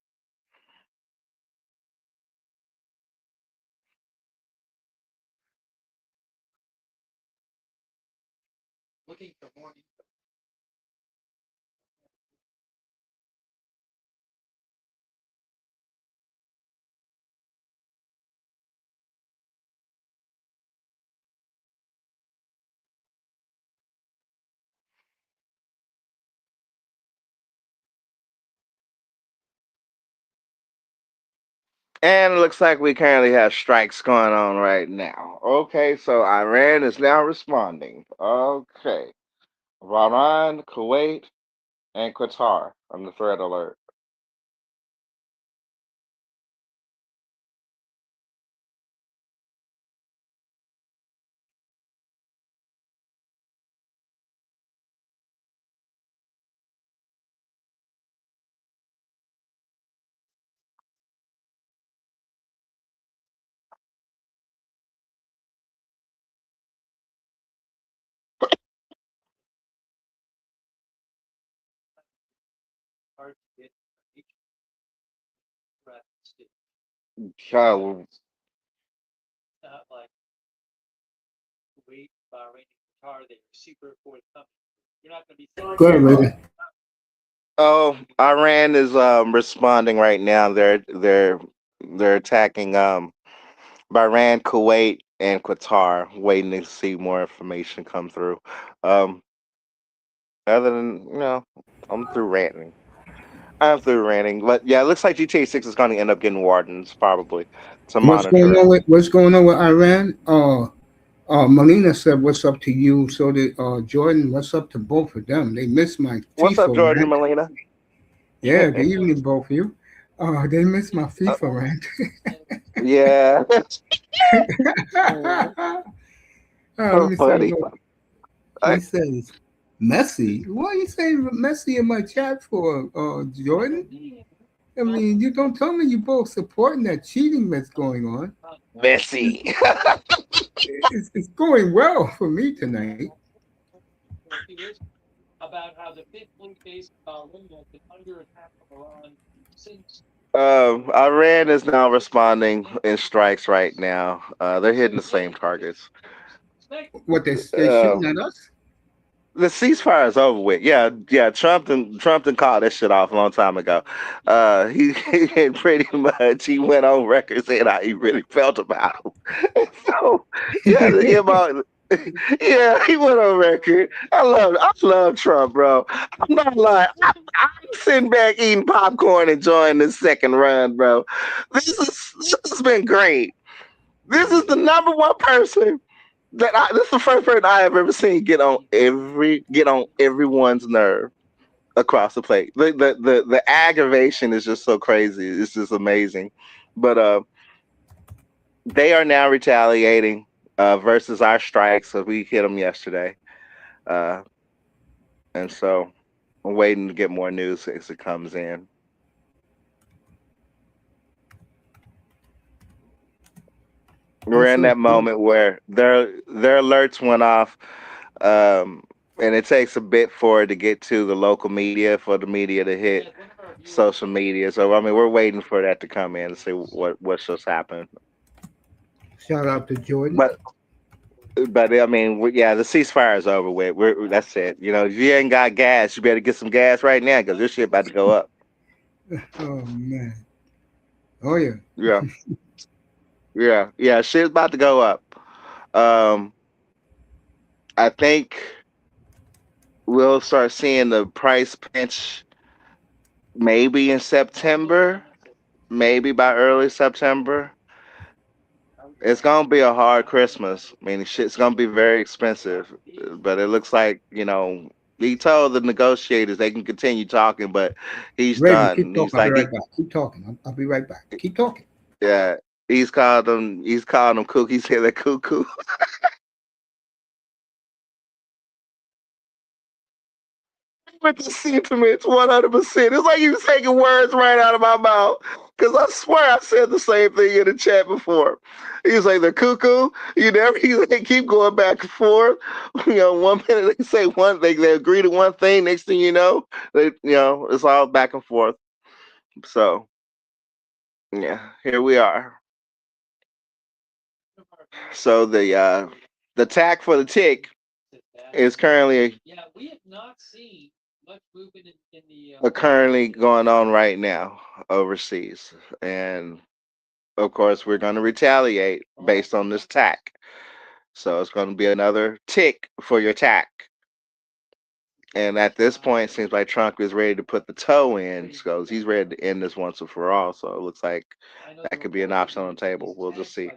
And it looks like we currently have strikes going on right now. Okay, so Iran is now responding. Okay. Bahrain, Kuwait, and Qatar on the threat alert. Uh, Go ahead, Raven. oh, Iran is responding right now. They're attacking Bahrain, Kuwait, and Qatar, waiting to see more information come through. Um, other than, I'm through ranting. After ranting, but yeah, it looks like GTA 6 is going to end up getting wardens probably to What's going monitor on it. with Iran? Melina said, "What's up to you?" So did Jordan. What's up to both of them? They missed my What's up, FIFA Jordan and rant. Melina? Yeah, good evening, both of you. They missed my Uh, FIFA rant. yeah, Let so me say funny. hello. He I, says, Messi. What are you saying Messi in my chat for, Jordan? I mean, you don't tell me you both supporting that cheating that's going on. Messi. It's going well for me tonight. Iran is now responding in strikes right now. They're hitting the same targets. What they Uh, shooting at us? the ceasefire is over with. Yeah, yeah. Trump done called that shit off a long time ago. He pretty much he went on record saying how he really felt about him. So yeah, the MO, yeah, he went on record. I love Trump, bro. I'm not lying. I'm sitting back eating popcorn, enjoying this second run, bro. This has been great. This is the number one person this is the first person I have ever seen get on everyone's nerve across the plate. The aggravation is just so crazy. It's just amazing. But they are now retaliating versus our strikes. So we hit them yesterday, uh, and so I'm waiting to get more news as it comes in. We're That's in so that cool. moment where their alerts went off. Um, and it takes a bit for it to get to the local media for the media to hit social media. So I mean, we're waiting for that to come in to see what's just happened. Shout out to Jordan. But I mean, yeah, the ceasefire is over with. That's it. You know, if you ain't got gas, you better get some gas right now because this shit about to go up. Oh man. Oh yeah. Yeah, yeah. Shit's about to go up. Um, I think we'll start seeing the price pinch maybe in September, maybe by early September. It's gonna be a hard Christmas. I mean, shit's gonna be very expensive. But it looks like he told the negotiators they can continue talking, but he's Raven, keep done. talking. He's I'll be like, right back. Keep talking. I'll be right back. Keep talking. yeah, he's called them. He's called them cookies. Here, they're cuckoo. With the sentiments, 100%. It's like he was taking words right out of my mouth. Because I swear I said the same thing in the chat before. He was like, the cuckoo, they keep going back and forth. One minute they say one thing, they agree to one thing. Next thing you know, it's all back and forth. So, yeah, here we are. So the tack for the tick is currently going on right now overseas. And of course, we're going to retaliate based on this tack. So it's going to be another tick for your tack. And at this point, it seems like Trump is ready to put the toe in, so he's ready to end this once and for all. So it looks like that could be an option on the table. We'll just see.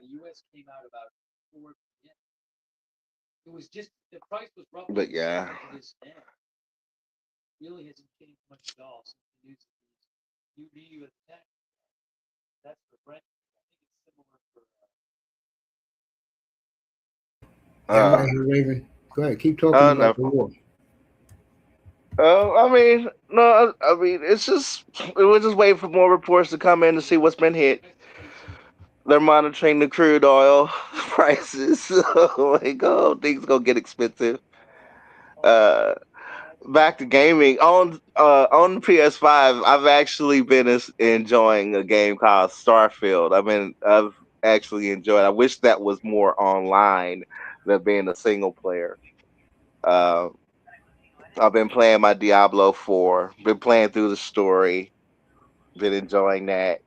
But yeah, Yeah, I'm uh, right here, Raven. Go ahead. Keep talking oh about no. the war. Oh, I mean, no, I mean, it's just we're just waiting for more reports to come in to see what's been hit. They're monitoring the crude oil prices. So like, oh, things gonna get expensive. Uh, back to gaming on the PS5. I've actually been enjoying a game called Starfield. I've actually enjoyed. I wish that was more online than being a single player. Uh, I've been playing my Diablo 4. Been playing through the story. Been enjoying that.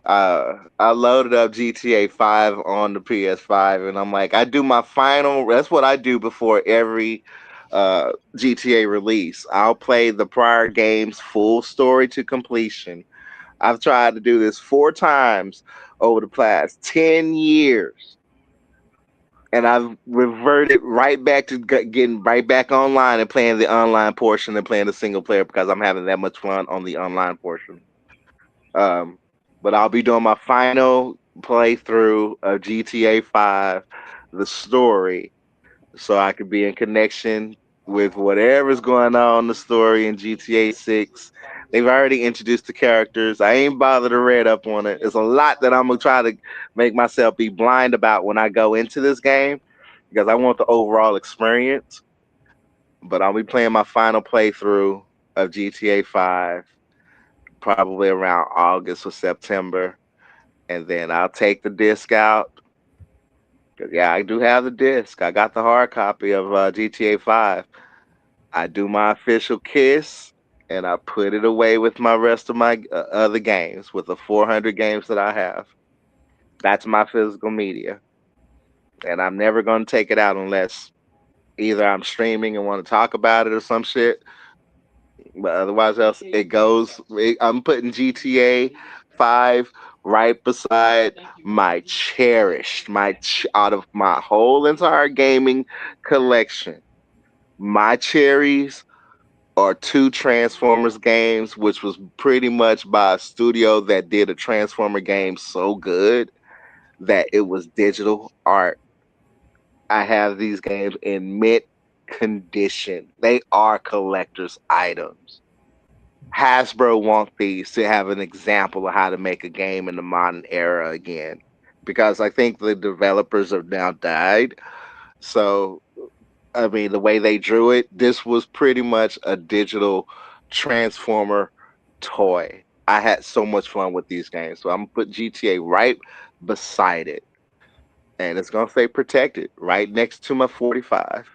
I loaded up GTA 5 on the PS5, and I'm like, I do my final. That's what I do before every GTA release. I'll play the prior game's full story to completion. I've tried to do this 4 times over the past 10 years. And I've reverted right back to getting right back online and playing the online portion and playing the single player because I'm having that much fun on the online portion. Um, but I'll be doing my final playthrough of GTA 5, the story, so I could be in connection with whatever's going on in the story in GTA 6. They've already introduced the characters. I ain't bothered to read up on it. There's a lot that I'm gonna try to make myself be blind about when I go into this game because I want the overall experience. But I'll be playing my final playthrough of GTA 5 probably around August or September, and then I'll take the disc out. 'Cause, yeah, I do have the disc. I got the hard copy of GTA 5. I do my official kiss, and I put it away with my rest of my other games, with the 400 games that I have. That's my physical media, and I'm never going to take it out unless either I'm streaming and want to talk about it or some shit. But otherwise, else it goes. I'm putting GTA 5 right beside my cherished, out of my whole entire gaming collection. My cherries are two Transformers games, which was pretty much by a studio that did a Transformer game so good that it was digital art. I have these games in mint condition. They are collector's items. Hasbro want these to have an example of how to make a game in the modern era again, because I think the developers have now died. So, I mean, the way they drew it, this was pretty much a digital Transformer toy. I had so much fun with these games. So I'm gonna put GTA right beside it. And it's gonna say protected right next to my 45.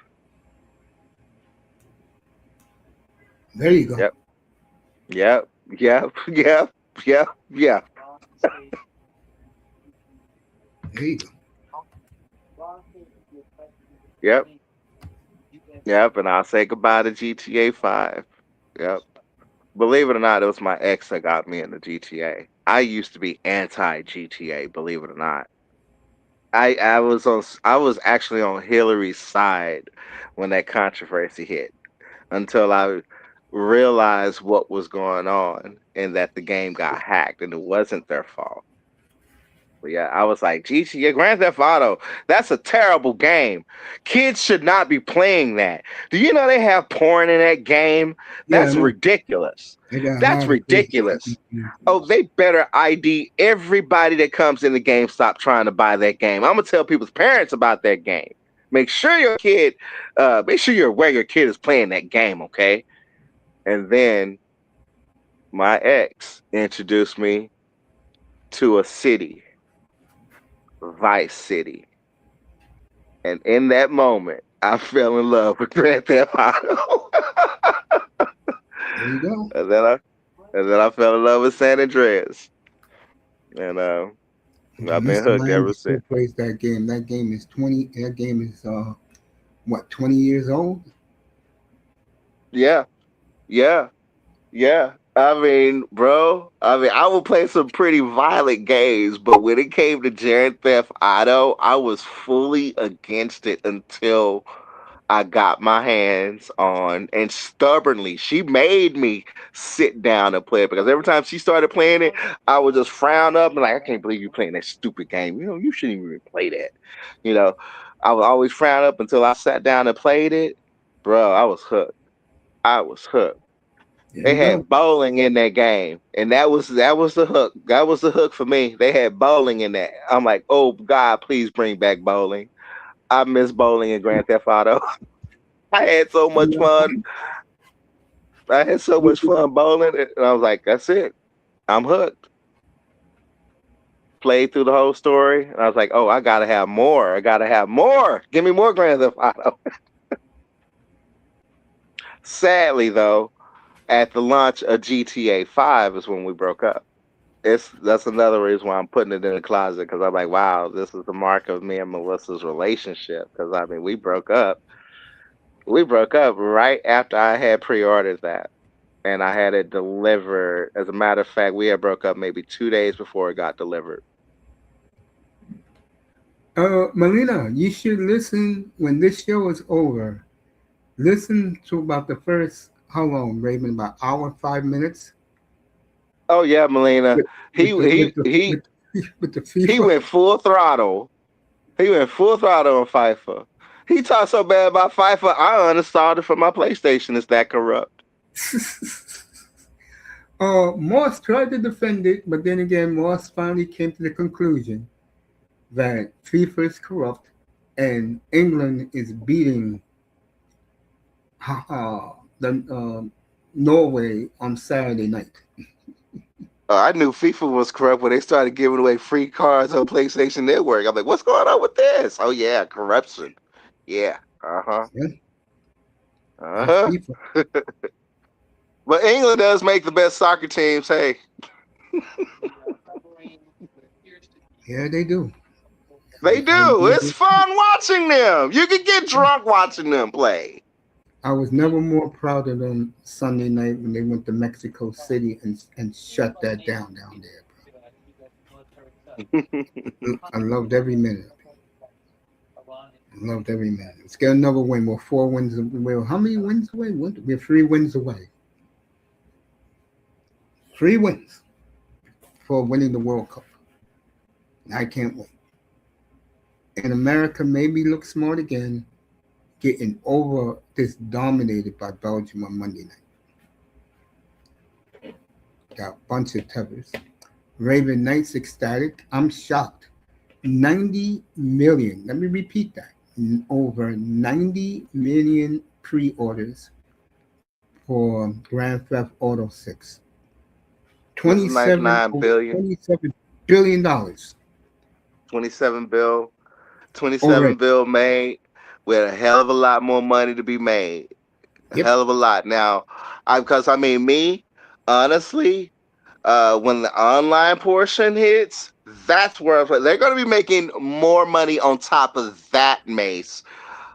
There you go. Yep. Yep. Yep. Yep. Yep. Yep. There you go. Yep. Yep. And I'll say goodbye to GTA 5. Yep. Believe it or not, it was my ex that got me into GTA. I used to be anti GTA, believe it or not. I was actually on Hillary's side when that controversy hit until I realized what was going on and that the game got hacked and it wasn't their fault. But yeah, I was like, GTA Grand Theft Auto, that's a terrible game. Kids should not be playing that. Do you know they have porn in that game? Yeah, I That's know. ridiculous. They got a That's lot of crazy shit ridiculous. in there. Oh, they better ID everybody that comes in the game. Stop trying to buy that game. I'm gonna tell people's parents about that game. Make sure you're aware your kid is playing that game, okay? And then my ex introduced me to a city, Vice City. And in that moment, I fell in love with Grand Theft Auto. There you go. and then I fell in love with San Andreas. And I've been Mr. hooked Miami ever still since. plays that game. That game is 20. That game is what, 20 years old? Yeah, yeah, yeah. I mean, bro, I would play some pretty violent games, but when it came to Grand Theft Auto, I was fully against it until I got my hands on, and stubbornly, she made me sit down and play it because every time she started playing it, I would just frown up and like, I can't believe you're playing that stupid game. You shouldn't even play that. You know, I would always frown up until I sat down and played it. Bro, I was hooked. I was hooked. There They you go. had bowling in that game, and that was the hook. That was the hook for me. They had bowling in that. I'm like, oh God, please bring back bowling. I miss bowling in Grand Theft Auto. I had so much fun. I had so much fun bowling, and I was like, "That's it. I'm hooked." Played through the whole story, and I was like, "Oh, I gotta have more. I gotta have more. Give me more Grand Theft Auto." Sadly, though, at the launch of GTA 5 is when we broke up. That's another reason why I'm putting it in the closet because I'm like, "Wow, this is the mark of me and Melissa's relationship." Because I mean, we broke up We broke up right after I had pre-ordered that, and I had it delivered. As a matter of fact, we had broke up maybe 2 days before it got delivered. Melina, you should listen when this show is over. Listen to about the first, how long, Raven? About hour, 5 minutes Oh yeah, Melina. with He with the he with the he with, with the he FIFA. went full throttle. He went full throttle on FIFA. He talked so bad about FIFA, I uninstalled it from my PlayStation. It's that corrupt. Moss tried to defend it, but then again, Moss finally came to the conclusion that FIFA is corrupt and England is beating the Norway on Saturday night. I knew FIFA was corrupt when they started giving away free cards on PlayStation Network. I'm like, what's going on with this? Oh yeah, corruption. Yeah. Uh huh. Yeah, Uh that's huh. FIFA. But England does make the best soccer teams. Hey, Yeah, they do. they I do. do. It's fun watching them. You can get drunk watching them play. I was never more proud of them Sunday night when they went to Mexico City and shut that down there. I loved every minute. I loved every minute. Let's get another win. We're 4 wins. We're how many wins away? We're 3 wins away. 3 wins for winning the World Cup. I can't wait. And America maybe look smart again, getting over this dominated by Belgium on Monday night. Got a bunch of tethers. Raven Knights ecstatic. I'm shocked. 90 million. Let me repeat that. Over 90 million pre-orders for Grand Theft Auto 6. This is 27 99 over billion, $27 billion 27 bill, 27 already. bill made with a hell of a lot more money to be made. A Yep. hell of a lot. Now, because I mean, me, honestly, when the online portion hits, that's where they're going to be making more money on top of that, Mace.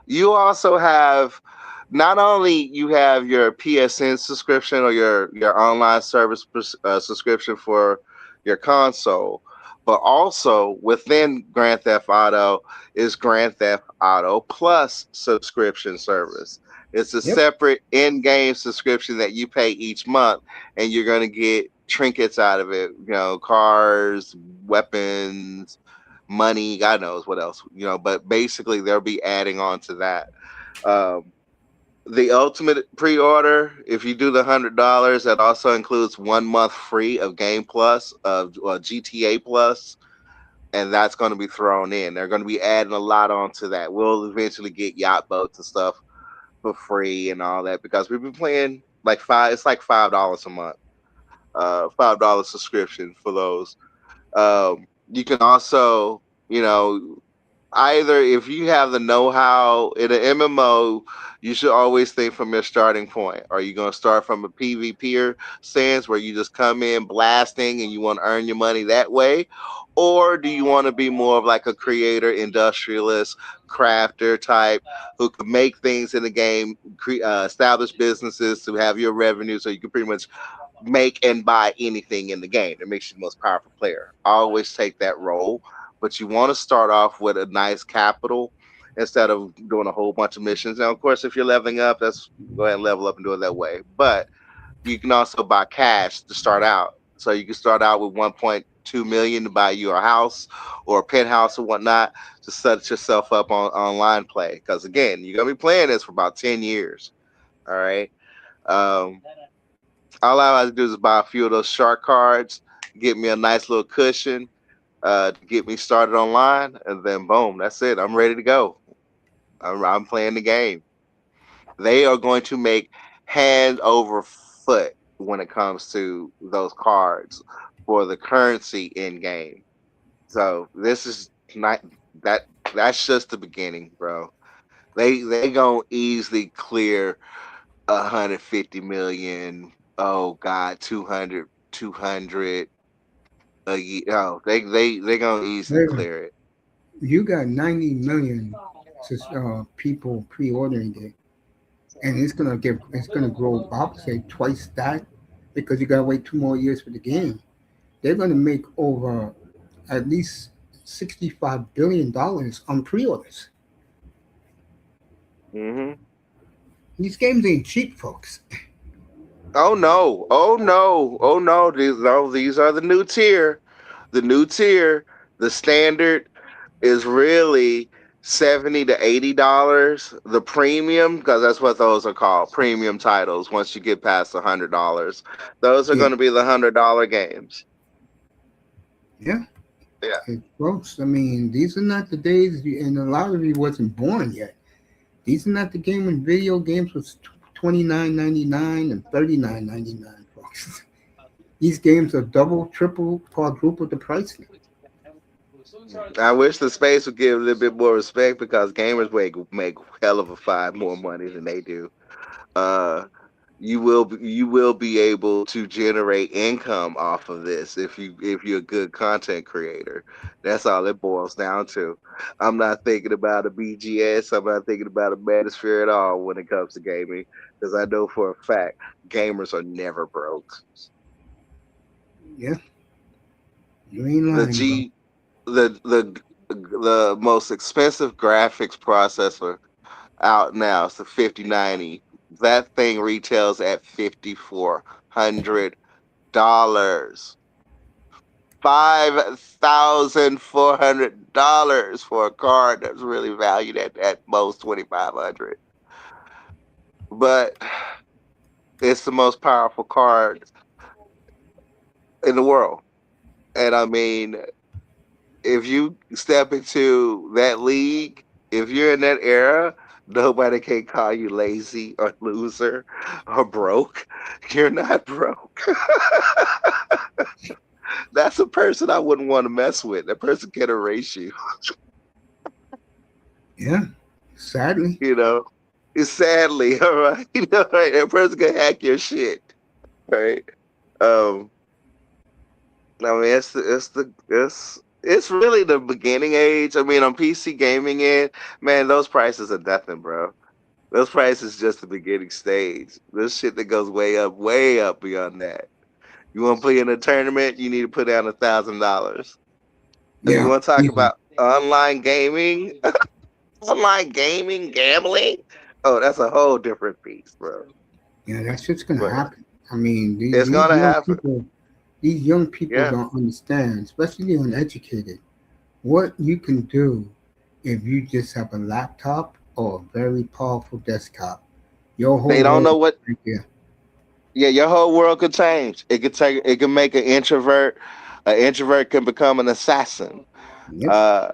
You also have not only you have your PSN subscription or your online service subscription for your console, but also within Grand Theft Auto is Grand Theft Auto Plus subscription service. It's a Yep. separate in-game subscription that you pay each month, and you're going to get trinkets out of it. You know, cars, weapons, money, God knows what else, but basically they'll be adding on to that. Um, the ultimate pre-order, if you do the $100, that also includes 1 month free of Game Plus of GTA Plus, and that's going to be thrown in. They're going to be adding a lot onto that. We'll eventually get yacht boats and stuff for free and all that because we've been playing like five. It's like $5 a month. $5 subscription for those. You can also, you know, either if you have the know-how in an MMO, you should always think from your starting point. Are you going to start from a PvP stance where you just come in blasting and you want to earn your money that way? Or do you want to be more of like a creator, industrialist, crafter type who can make things in the game, establish businesses to have your revenue so you can pretty much make and buy anything in the game. It makes you the most powerful player. I always take that role, but you want to start off with a nice capital instead of doing a whole bunch of missions. Now, of course, if you're leveling up, that's go ahead and level up and do it that way. But you can also buy cash to start out. So you can start out with 1.2 million to buy you a house or a penthouse or whatnot to set yourself up on online play. Because again, you're gonna be playing this for about 10 years. All right. Um, all I have to do is buy a few of those shark cards, get me a nice little cushion to get me started online, and then boom, that's it. I'm ready to go. I'm playing the game. They are going to make hand over foot when it comes to those cards for the currency in game. So this is not that. That's just the beginning, bro. They gonna easily clear 150 million. Oh God, 200 a year. Oh, they gonna easily Raven, clear it. you got 90 million people pre-ordering it. and it's gonna grow. I would say twice that because you gotta wait 2 more years for the game. They're gonna make over at least $65 billion on pre-orders. Hmm. These games ain't cheap, folks. Oh no! Oh no! Oh no! These are the new tier. The new tier. The standard is really $70 to $80. The premium, because that's what those are called, premium titles. Once you get past $100, those are Yeah, going to be the $100 games. yeah, Yeah. folks. I mean, these are not the days, and a lot of you wasn't born yet. These are not the game when video games was 29.99 and 39.99, folks. These games are double, triple, quadruple the price now. I wish the space would give a little bit more respect because gamers make hell of a five more money than they do. Uh, you will be able to generate income off of this if you're a good content creator. That's all it boils down to. I'm not thinking about a BGS. I'm not thinking about a Metasphere at all when it comes to gaming because I know for a fact gamers are never broke. Yeah, you ain't The lying, bro. G the most expensive graphics processor out now is the 5090. That thing retails at $5,400. $5,400 for a card that's really valued at most 2,500. But it's the most powerful card in the world. And I mean, if you step into that league, if you're in that era, nobody can call you lazy or loser or broke. You're not broke. That's a person I wouldn't want to mess with. That person can erase you, Yeah, sadly. you know. It's sadly, all right. You know, right? That person can hack your shit, right? Um, I mean, it's really the beginning age. I mean, on PC gaming end, man, those prices are nothing, bro. Those prices just the beginning stage. There's shit that goes way up beyond that. You want to play in a tournament, you need to put down $1,000. If you Yeah, want to talk easy. about online gaming, online gaming, gambling, oh, that's a whole different piece, bro. Yeah, that's just gonna But happen. I mean, it's gonna happen. these young people Yeah. don't understand, especially the uneducated, what you can do if you just have a laptop or a very powerful desktop. Your They whole don't world know is what. right there. Yeah, your whole world could change. It can make an introvert. An introvert can become an assassin. Yep. Uh,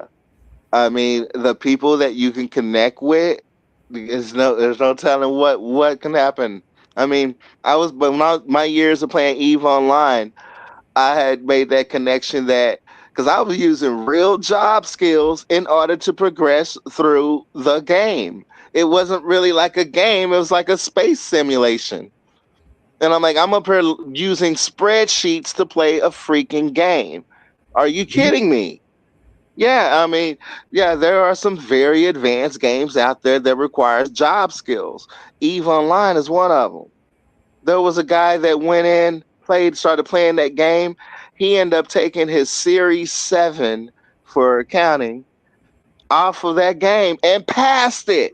I mean, the people that you can connect with, there's no telling what can happen. I mean, but my years of playing Eve Online, I had made that connection that because I was using real job skills in order to progress through the game. It wasn't really like a game; it was like a space simulation. And I'm like, I'm up here using spreadsheets to play a freaking game. Are you Yeah. kidding me? Yeah, I mean, yeah, there are some very advanced games out there that requires job skills. Eve Online is one of them. There was a guy that went in, started playing that game. He ended up taking his Series 7 for accounting off of that game and passed it.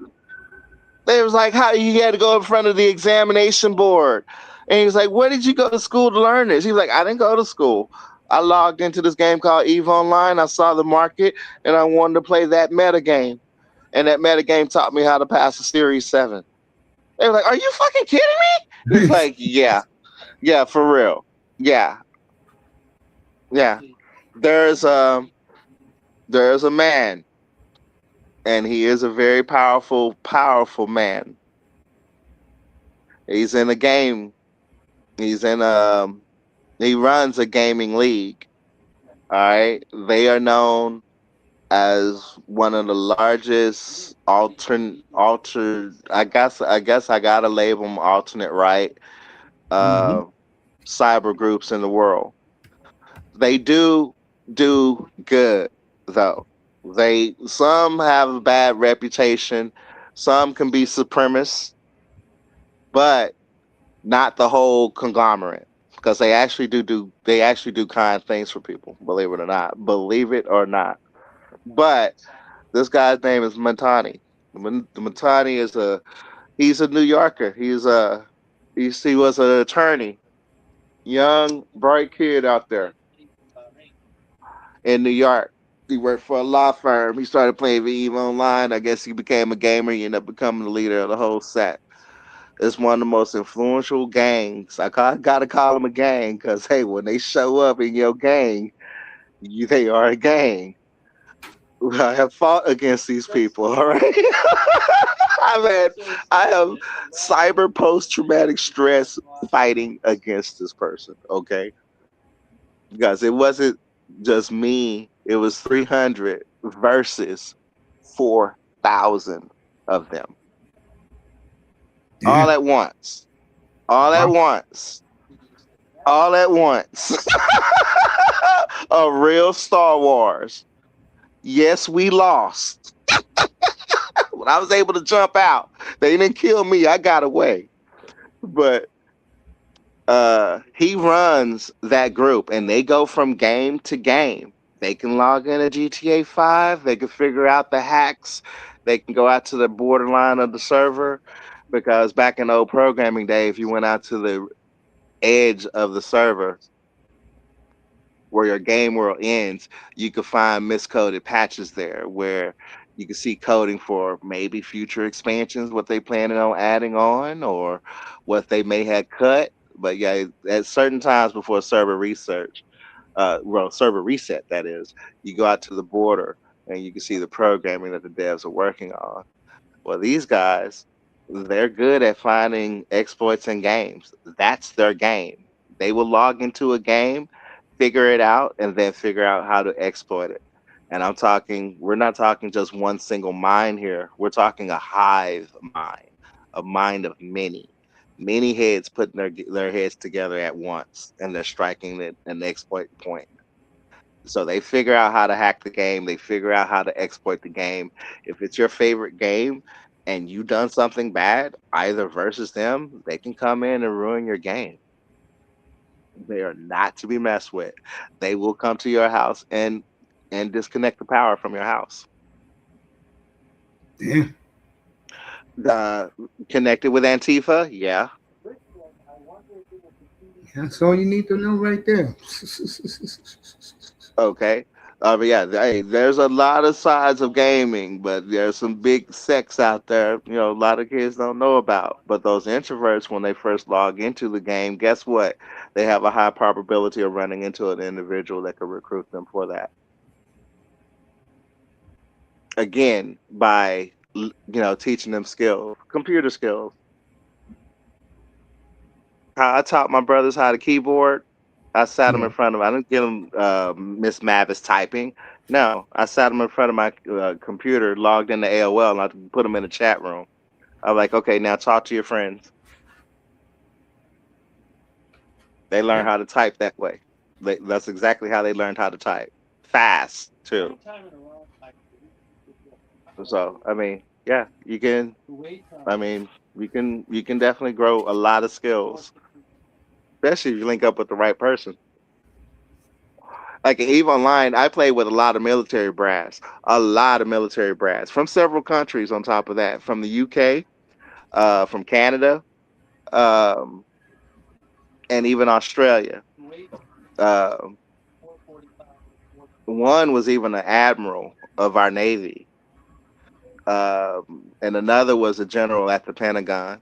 They was like, how you had to go in front of the examination board. And he was like, where did you go to school to learn this? He was like, I didn't go to school. I logged into this game called Eve Online. I saw the market and I wanted to play that meta game. And that meta game taught me how to pass a Series 7. They were like, are you fucking kidding me? He was like, yeah, yeah, for real. Yeah, yeah. There's there's a man, and he is a very powerful man. He's in a game. He's in he runs a gaming league. All right. They are known as one of the largest I guess I gotta label them alternate right Hmm. uh cyber groups in the world. They do good though. Some have a bad reputation. Some can be supremacists. but not the whole conglomerate, because they actually do kind things for people. Believe it or not. But this guy's name is Matani. Matani is he's a New Yorker. He was an attorney, young bright kid out there in New York. He worked for a law firm. He started playing Eve Online. I guess he became a gamer. He ended up becoming the leader of the whole set. It's one of the most influential gangs. Gotta call them a gang because hey, when they show up in your gang, they are a gang. I have fought against these people. All right, I've had I have cyber post traumatic stress fighting against this person. Okay, because it wasn't just me. It was 300 versus 4,000 of them all Damn. at once. All at Wow. once. All at once. A real Star Wars. Yes, we lost. When I was able to jump out, they didn't kill me. I got away. But he runs that group and they go from game to game. They can log in a GTA 5, they can figure out the hacks, they can go out to the borderline of the server. Because back in the old programming day, if you went out to the edge of the server where your game world ends, you could find miscoded patches there where you can see coding for maybe future expansions, what they planning on adding on, or what they may have cut. But yeah, at certain times before server reset, that is, you go out to the border and you can see the programming that the devs are working on. Well, these guys, they're good at finding exploits in games. That's their game. They will log into a game, figure it out, and then figure out how to exploit it. And we're not talking just one single mind here. We're talking a hive mind, a mind of many, many heads putting their heads together at once, and they're striking an exploit point. So they figure out how to hack the game. They figure out how to exploit the game. If it's your favorite game and you done something bad, either versus them, they can come in and ruin your game. They are not to be messed with. They will come to your house and disconnect the power from your house. Damn. Uh, Connected with Antifa, yeah. That's all you need to know right there. Okay. But yeah, hey, there's a lot of sides of gaming, but there's some big sects out there, a lot of kids don't know about. But those introverts, when they first log into the game, guess what? They have a high probability of running into an individual that could recruit them for that. Again, by teaching them skills, computer skills. How I taught my brothers how to keyboard. I sat them in Yeah. front of. I didn't get them Miss Mavis typing. No, I sat them in front of my computer, logged into AOL, and I put them in the chat room. I'm like, okay, now talk to your friends. They learn Yep. how to type that way. That's exactly how they learned how to type. Fast too. So I mean, yeah, you can. I mean, you can definitely grow a lot of skills, especially if you link up with the right person. Like in Eve Online, I play with a lot of military brass from several countries. On top of that, from the UK, from Canada, um, and even Australia. Um One was even an admiral of our navy, and another was a general at the Pentagon.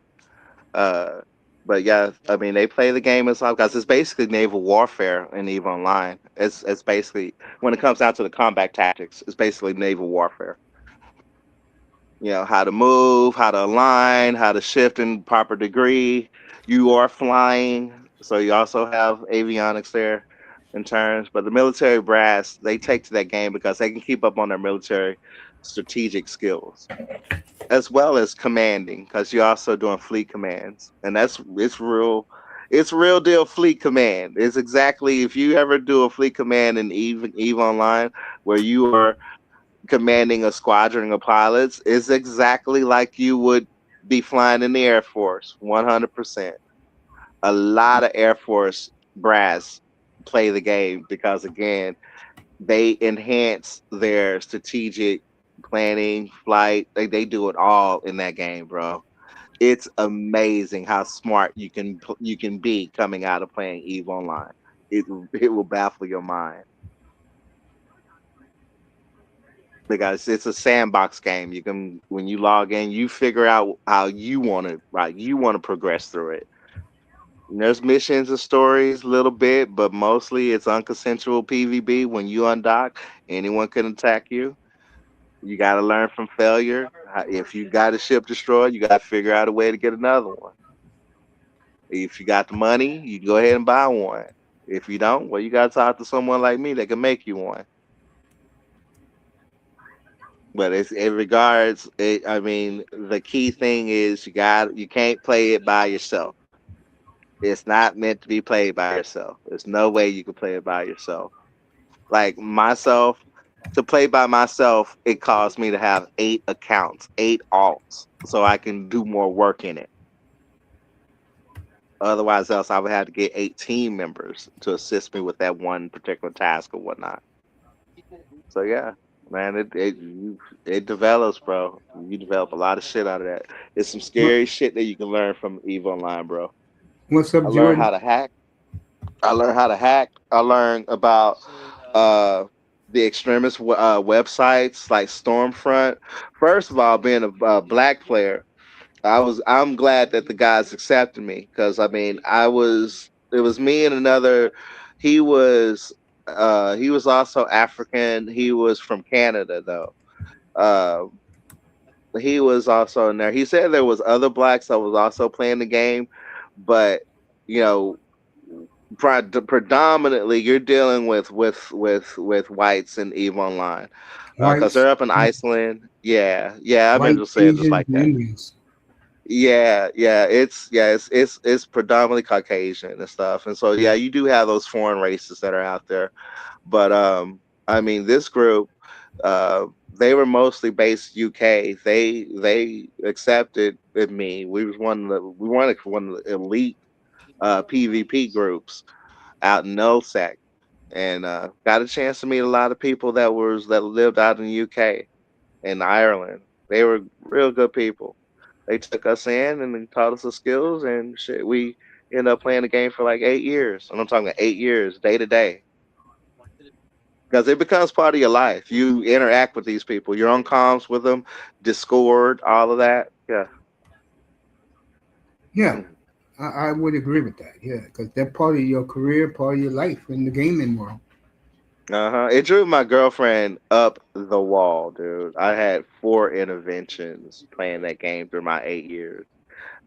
Uh, but yeah, I mean, they play the game as well because it's basically naval warfare in Eve Online. It's basically when it comes down to the combat tactics, it's basically naval warfare. How to move, how to align, how to shift in proper degree. You are flying, so you also have avionics there in terms. But the military brass, they take to that game because they can keep up on their military strategic skills as well as commanding, because you're also doing fleet commands, and it's real deal fleet command. It's exactly, if you ever do a fleet command in Eve Online, where you are commanding a squadron of pilots, is exactly like you would be flying in the Air Force, 100%. A lot of Air Force brass play the game because, again, they enhance their strategic planning, flight. They do it all in that game, bro. It's amazing how smart you can be coming out of playing Eve Online. It will baffle your mind because it's a sandbox game. You can when you log in, you figure out how you want to you want to progress through it. And there's missions and stories a little bit, but mostly it's unconsensual PvP. When you undock, anyone can attack you. You got to learn from failure. If you got a ship destroyed, you got to figure out a way to get another one. If you got the money, you can go ahead and buy one. If you don't, well, you got to talk to someone like me that can make you one. But it's in regards, I mean, the key thing is you can't play it by yourself. It's not meant to be played by yourself. There's no way you can play it by yourself. Like myself, to play by myself, it caused me to have 8 accounts, 8 alts, so I can do more work in it. Otherwise, else I would have to get 18 members to assist me with that one particular task or whatnot. So yeah, man, it develops, bro. You develop a lot of shit out of that. It's some What, scary shit that you can learn from Eve Online, bro. what's I up, learned how Jordan? to hack. I learned how to hack. I learned about uh the extremist websites like Stormfront. First of all, being a black player, I'm glad that the guys accepted me because I mean it was me and another. He was he was also African. He was from Canada though. Uh, he was also in there. He said there was other blacks that was also playing the game, but you know, predominantly you're dealing with whites in Eve Online because Whites, they're up in Iceland. Yeah, yeah, I meant white, to say it just Asians, like and that. Indians. It's predominantly Caucasian and stuff, and so yeah, you do have those foreign races that are out there, but I mean, this group, they were mostly based UK. They accepted me. We were one of the elite PvP groups out in NOSEC, and got a chance to meet a lot of people that lived out in the UK and Ireland. They were real good people. They took us in and they taught us the skills and shit. We ended up playing the game for like 8 years. And I'm talking 8 years, day to day. Because it becomes part of your life. You interact with these people. You're on comms with them, Discord, all of that. Yeah. Yeah, I would agree with that. Yeah, because they're part of your career, part of your life in the gaming world. Uh-huh. It drew my girlfriend up the wall, dude. I had 4 interventions playing that game through my 8 years.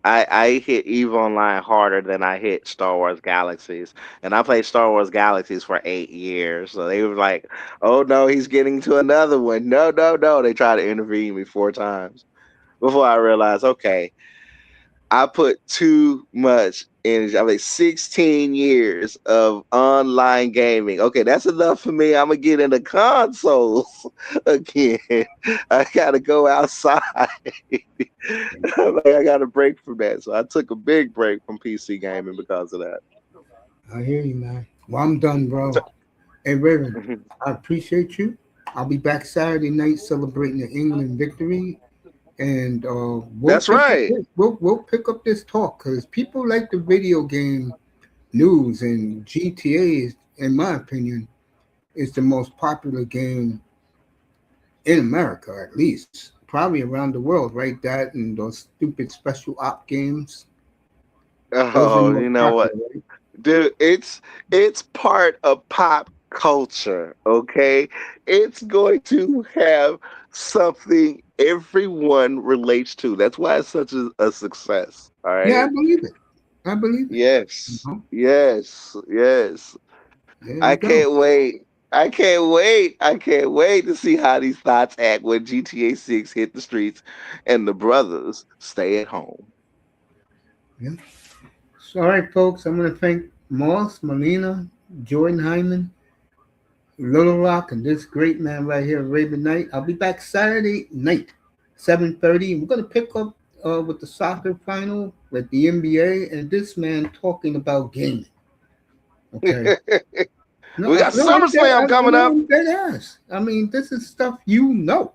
I hit EVE Online harder than I hit Star Wars Galaxies. And I played Star Wars Galaxies for 8 years. So they were like, oh no, he's getting to another one. No, no, no. They tried to intervene me 4 times before I realized, okay, I put too much energy. I mean, 16 years of online gaming. Okay, that's enough for me. I'm gonna get into consoles again. I gotta go outside. Like, I got a break from that. So I took a big break from PC gaming because of that. I hear you, man. Well, I'm done, bro. Hey, Raven, I appreciate you. I'll be back Saturday night celebrating the England victory, and That's right. we'll pick up this talk because people like the video game news, and GTA is, in my opinion, is the most popular game in America, at least. Probably around the world, right? That and those stupid special op games. Those are Oh, more you know popular, what? right? Dude, it's part of pop culture, okay? It's going to have something everyone relates to. That's why it's such a success. All Yeah, I right. believe it. I believe it. You Yes. know? Yes. Yes. There I you go. can't wait. I can't wait. I can't wait to see how these thoughts act when GTA 6 hit the streets and the brothers stay at home. Yeah. So, all right, folks. I'm going to thank Moss, Molina, Jordan Hyman, Little Rock, and this great man right here, Raven Knight. I'll be back Saturday night, 7:30. We're going to pick up with the soccer final with the NBA, and this man talking about gaming. Okay. No, We got no, I'm dead. SummerSlam coming No, up. I'm dead ass. I mean, this is stuff you know,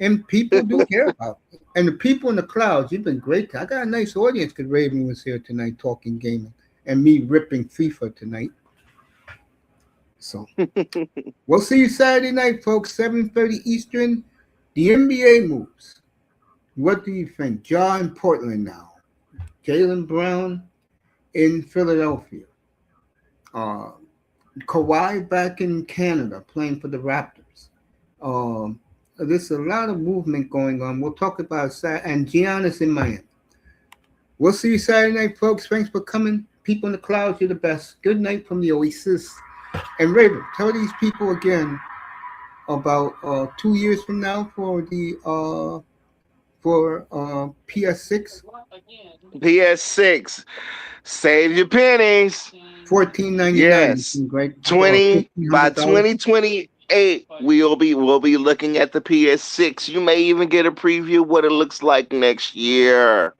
and people do care about. It. And the people in the clouds, you've been great. I got a nice audience because Raven was here tonight talking gaming, and me ripping FIFA tonight. So we'll see you Saturday night, folks. 7:30 Eastern. The NBA moves. What do you think? Ja in Portland now. Jaylen Brown in Philadelphia. Uh, Kawhi back in Canada playing for the Raptors. There's a lot of movement going on. We'll talk about and Giannis in Miami. We'll see you Saturday night, folks. Thanks for coming. People in the clouds, you're the best. Good night from the Oasis. And Raven, tell these people again about 2 years from now for the PS6. PS6. Save your pennies. $14.99. Yes. Right? 20 by $1,500. 2028, we'll be looking at the PS6. You may even get a preview of what it looks like next year.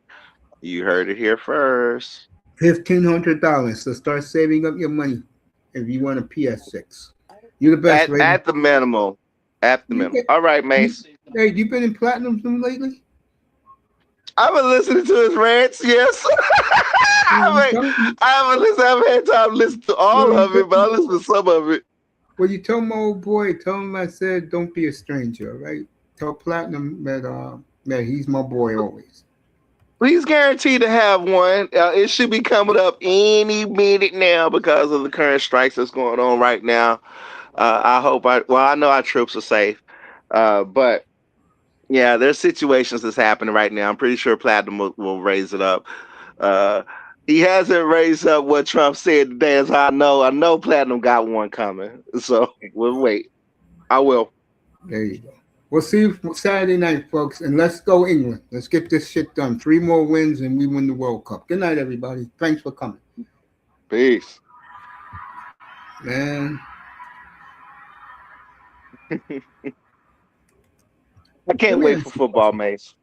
You heard it here first. $1,500. So start saving up your money if you want a PS6. You're the best, Raven. At the minimal. At the minimum. All right, Mace. Hey, you been in Platinum Zoom lately? I've been listening to his rants, yes. I haven't had time to listen to all of it, but I listened to some of it. Well, you tell my old boy, tell him I said, don't be a stranger, right? Tell Platinum that he's my boy always. He's guaranteed to have one. It should be coming up any minute now because of the current strikes that's going on right now. I know our troops are safe, but yeah, there's situations that's happening right now. I'm pretty sure Platinum will raise it up. He hasn't raised up what Trump said today, as I know. I know Platinum got one coming, so we'll wait. I will. There you go. We'll see you Saturday night, folks, and let's go England. Let's get this shit done. 3 more wins and we win the World Cup. Good night, everybody. Thanks for coming. Peace. Man. I can't wait for football, Mace.